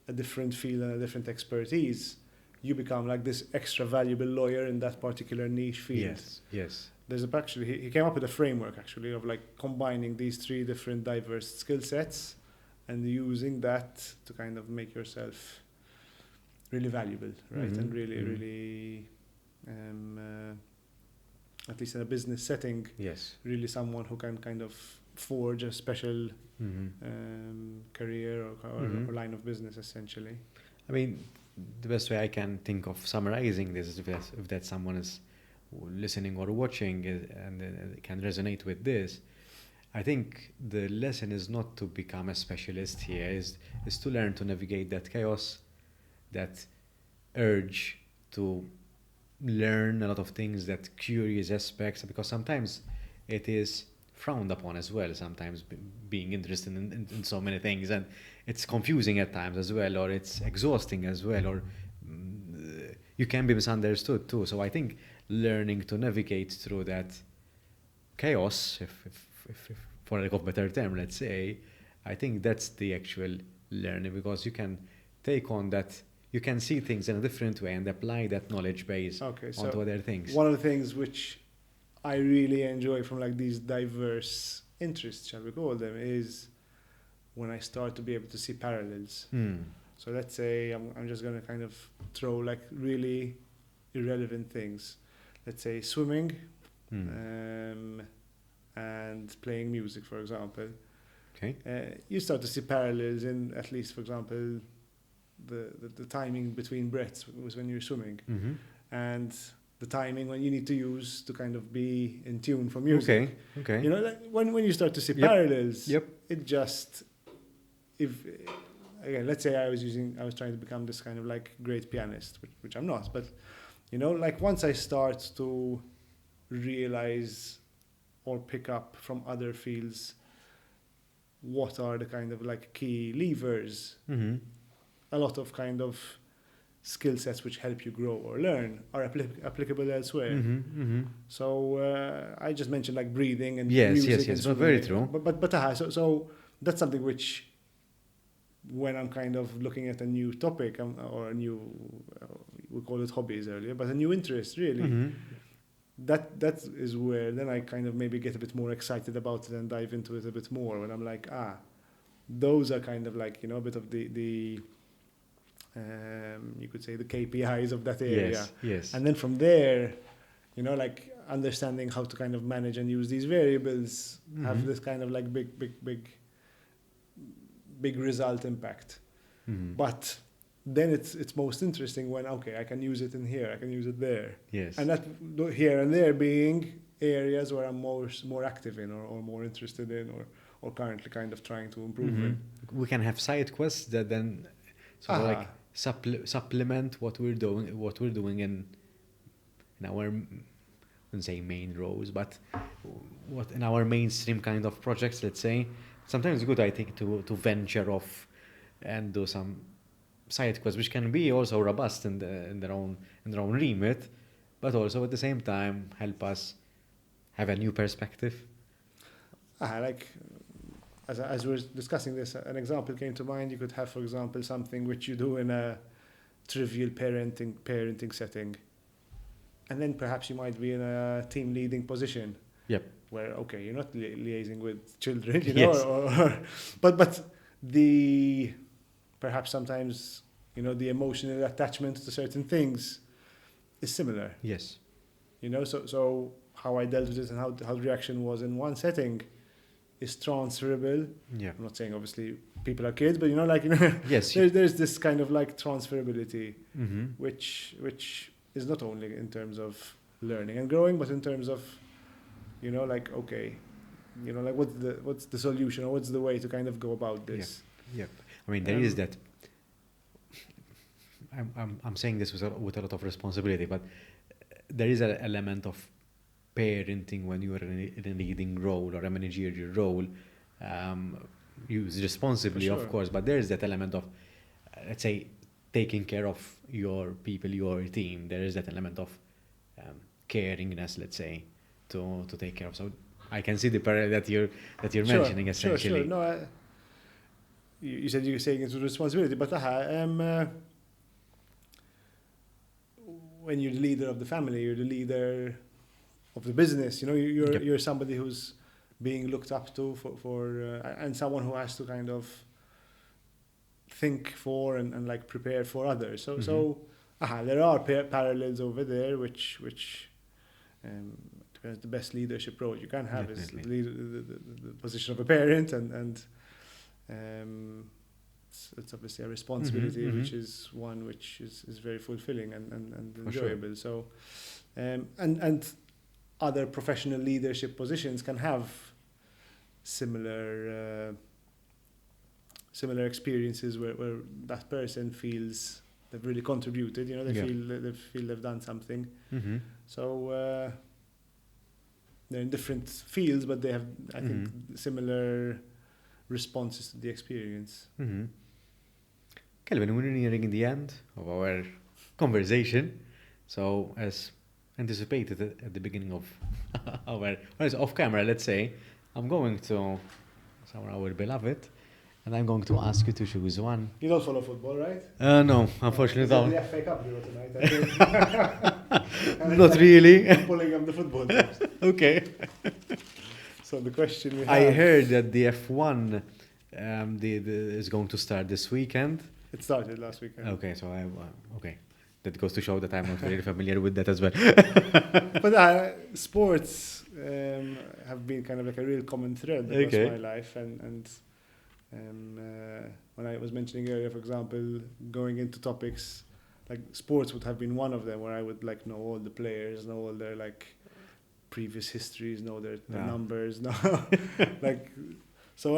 a different field and a different expertise, you become like this extra valuable lawyer in that particular niche field. Yes. There's actually, he came up with a framework actually of like combining these three different diverse skill sets and using that to kind of make yourself really valuable, right? Mm-hmm. And really, at least in a business setting, Yes. really someone who can kind of forge a special career or line of business, essentially. I mean, the best way I can think of summarizing this is if that someone is listening or watching and can resonate with this, I think the lesson is not to become a specialist here, is to learn to navigate that chaos, that urge to learn a lot of things, that curious aspects, because sometimes it is frowned upon as well, sometimes being interested in so many things, and it's confusing at times as well, or it's exhausting as well, or you can be misunderstood too. So I think learning to navigate through that chaos, if for lack of a better term, let's say, I think that's the actual learning, because you can take on that, you can see things in a different way and apply that knowledge base onto other things. One of the things which I really enjoy from like these diverse interests, shall we call them, is when I start to be able to see parallels. So let's say I'm just going to kind of throw like really irrelevant things. Let's say swimming and playing music, for example. Okay. You start to see parallels in, at least, for example, the timing between breaths was when you're swimming. And the timing when you need to use to kind of be in tune for music. Okay. You know, like when you start to see parallels, Yep. it just, again, let's say I was trying to become this kind of like great pianist, which I'm not, but you know, like once I start to realize or pick up from other fields what are the kind of like key levers, a lot of kind of skill sets which help you grow or learn are applicable elsewhere. So I just mentioned like breathing and music. Yes, but very true. So that's something which, when I'm kind of looking at a new topic or a new, we call it hobbies earlier, but a new interest really, that is where then I kind of maybe get a bit more excited about it and dive into it a bit more, when I'm like, those are kind of like, you know, a bit of the you could say the KPIs of that area. Yes. And then from there, you know, like understanding how to kind of manage and use these variables have this kind of like big result impact. But then it's most interesting when, okay, I can use it in here, I can use it there. Yes. And that here and there being areas where I'm more active in or more interested in or currently kind of trying to improve in. We can have side quests that then sort of like supplement what we're doing in our, I wouldn't say main roles, but what in our mainstream kind of projects, let's say. Sometimes it's good, I think, to venture off and do some side quests, which can be also robust in their own remit, but also at the same time help us have a new perspective. Like as we're discussing this, an example came to mind. You could have, for example, something which you do in a trivial parenting setting, and then perhaps you might be in a team leading position. Yep. Where, okay, you're not liaising with children, you know, but the perhaps sometimes, you know, the emotional attachment to certain things is similar. Yes. You know, so how I dealt with it and how the reaction was in one setting is transferable. Yeah. I'm not saying obviously people are kids, but you know, like, you know, yes, there's this kind of like transferability, which is not only in terms of learning and growing, but in terms of, you know, like, okay, you know, like what's the solution or what's the way to kind of go about this? Yep. I mean, there is that. I'm saying this with a lot of responsibility, but there is an element of parenting when you are in a leading role or a managerial role, used responsibly, For sure. of course, but there is that element of let's say, taking care of your people, your team, there is that element of caringness, let's say, to take care of. So I can see the parallel that you're mentioning essentially. Sure. No, you said you're saying it's a responsibility, but when you're the leader of the family, you're the leader of the business. You know, you're somebody who's being looked up to and someone who has to kind of think for and like prepare for others. So there are parallels over there, which the best leadership role you can have is the position of a parent, and it's obviously a responsibility, which is one which is very fulfilling and enjoyable. Sure. So, and other professional leadership positions can have similar experiences where that person feels they've really contributed. You know, they feel they've done something. So they're in different fields, but they have, I think, similar responses to the experience. Calvin, we're nearing the end of our conversation. So, as anticipated at the beginning of off camera, let's say, I'm going to our beloved, and I'm going to ask you to choose one. You don't follow football, right? No, unfortunately don't. The FA Cup draw tonight, I think. Not really. I'm pulling up the football teams. Okay. So the question we have... I heard that the F1 is going to start this weekend. It started last weekend. Okay, so okay. That goes to show that I'm not very familiar with that as well. But sports have been kind of like a real common thread across my life, and when I was mentioning earlier, for example, going into topics like sports would have been one of them, where I would like know all the players, know all their like previous histories, know their numbers, know like so.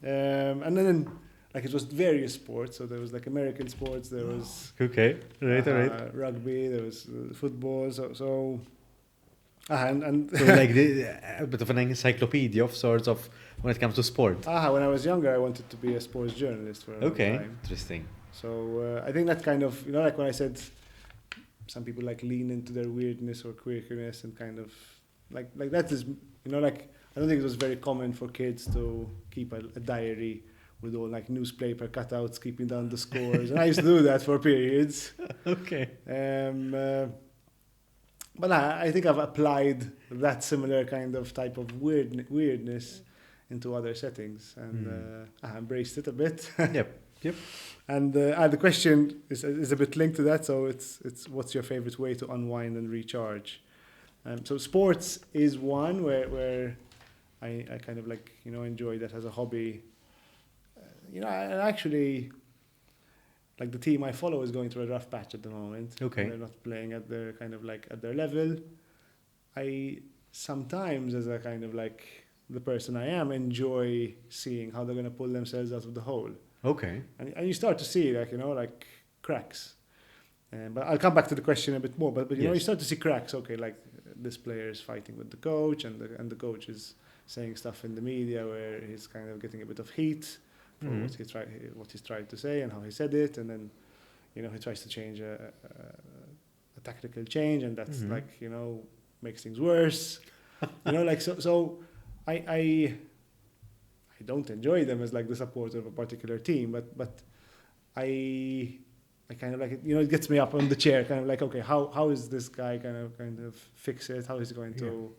And then like it was various sports. So there was like American sports, there was rugby, there was football. So and so like a bit of an encyclopedia of sorts of when it comes to sport. When I was younger, I wanted to be a sports journalist for a long time. Interesting. So I think that kind of, you know, like when I said some people like lean into their weirdness or quirkiness and kind of like that is, you know, like I don't think it was very common for kids to keep a diary with all like newspaper cutouts keeping down the scores, and I used to do that for periods. Okay. But I think I've applied that similar kind of type of weirdness into other settings, and I embraced it a bit. Yep. And the question is a bit linked to that. So it's what's your favorite way to unwind and recharge? So sports is one where I kind of like, you know, enjoy that as a hobby. You know, I actually, like the team I follow is going through a rough patch at the moment. Okay. They're not playing at their kind of like at their level. I sometimes, as a kind of like the person I am, enjoy seeing how they're going to pull themselves out of the hole. Okay. And you start to see like, you know, like cracks. But I'll come back to the question a bit more. But you know, you start to see cracks. Okay, like this player is fighting with the coach, and the coach is saying stuff in the media where he's kind of getting a bit of heat for what he's tried to say and how he said it, and then, you know, he tries to change a tactical change, and that's like, you know, makes things worse. You know, like so I don't enjoy them as like the supporter of a particular team, but I kind of like it, you know, it gets me up on the chair, kind of like, okay, how is this guy kind of fix it? How is he going to?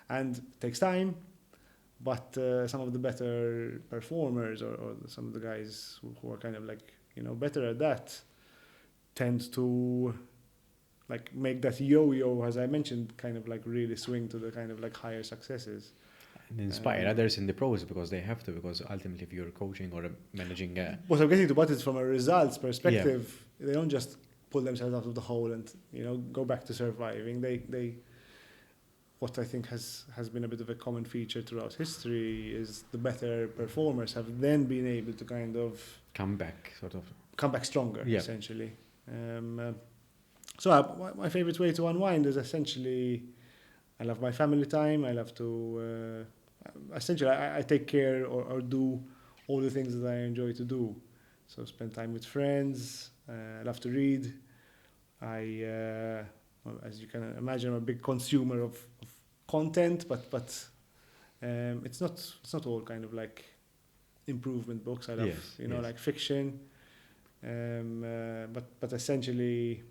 And it takes time, but some of the better performers or some of the guys who are kind of like, you know, better at that tend to like make that yo-yo, as I mentioned, kind of like really swing to the kind of like higher successes. And inspire others in the process, because they have to, because ultimately if you're coaching or managing what I'm getting to, but it's from a results perspective, they don't just pull themselves out of the hole and, you know, go back to surviving. They what I think has been a bit of a common feature throughout history is the better performers have then been able to kind of come back stronger, essentially. So my favorite way to unwind is essentially, I love my family time. I love to, essentially, I take care or do all the things that I enjoy to do. So spend time with friends. I love to read. Well, as you can imagine, I'm a big consumer of content, but it's not all kind of like improvement books. I love Yes, like fiction. But essentially,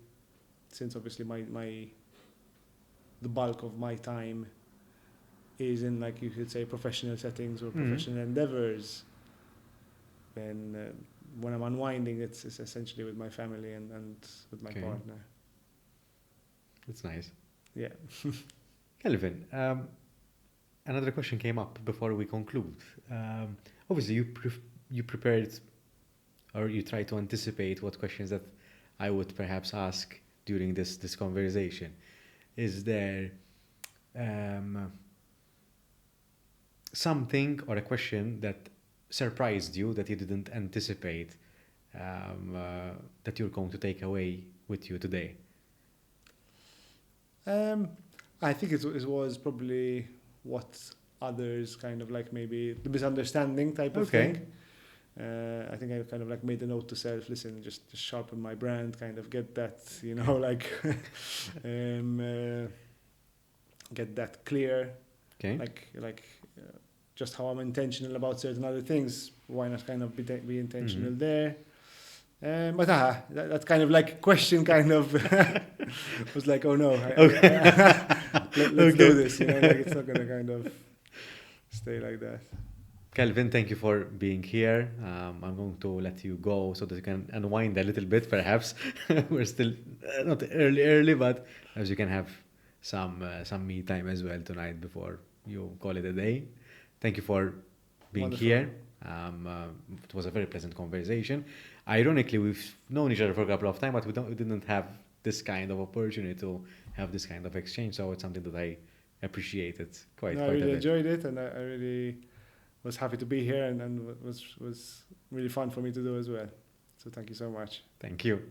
since obviously the bulk of my time is in, like you could say, professional settings or professional endeavors, then when I'm unwinding, it's essentially with my family and with my partner. That's nice. Yeah. Calvin, another question came up before we conclude. Obviously, you prepared, or you try to anticipate what questions that I would perhaps ask during this conversation. Is there something or a question that surprised you that you didn't anticipate that you're going to take away with you today? I think it was probably what others kind of like, maybe the misunderstanding type of thing. I think I kind of like made a note to self, listen, just sharpen my brand, kind of get that, like get that clear. Okay. Like just how I'm intentional about certain other things. Why not kind of be intentional there? But that kind of like question kind of was like, oh no, let's do this. Like it's not gonna kind of stay like that. Calvin, thank you for being here. I'm going to let you go so that you can unwind a little bit, perhaps. We're still not early, but as you can have some me time as well tonight before you call it a day. Thank you for being Wonderful. here. It was a very pleasant conversation. Ironically, we've known each other for a couple of times, but we didn't have this kind of opportunity to have this kind of exchange. So it's something that I appreciated quite I a really bit. enjoyed it, and I really was happy to be here, and was really fun for me to do as well. So thank you so much. Thank you.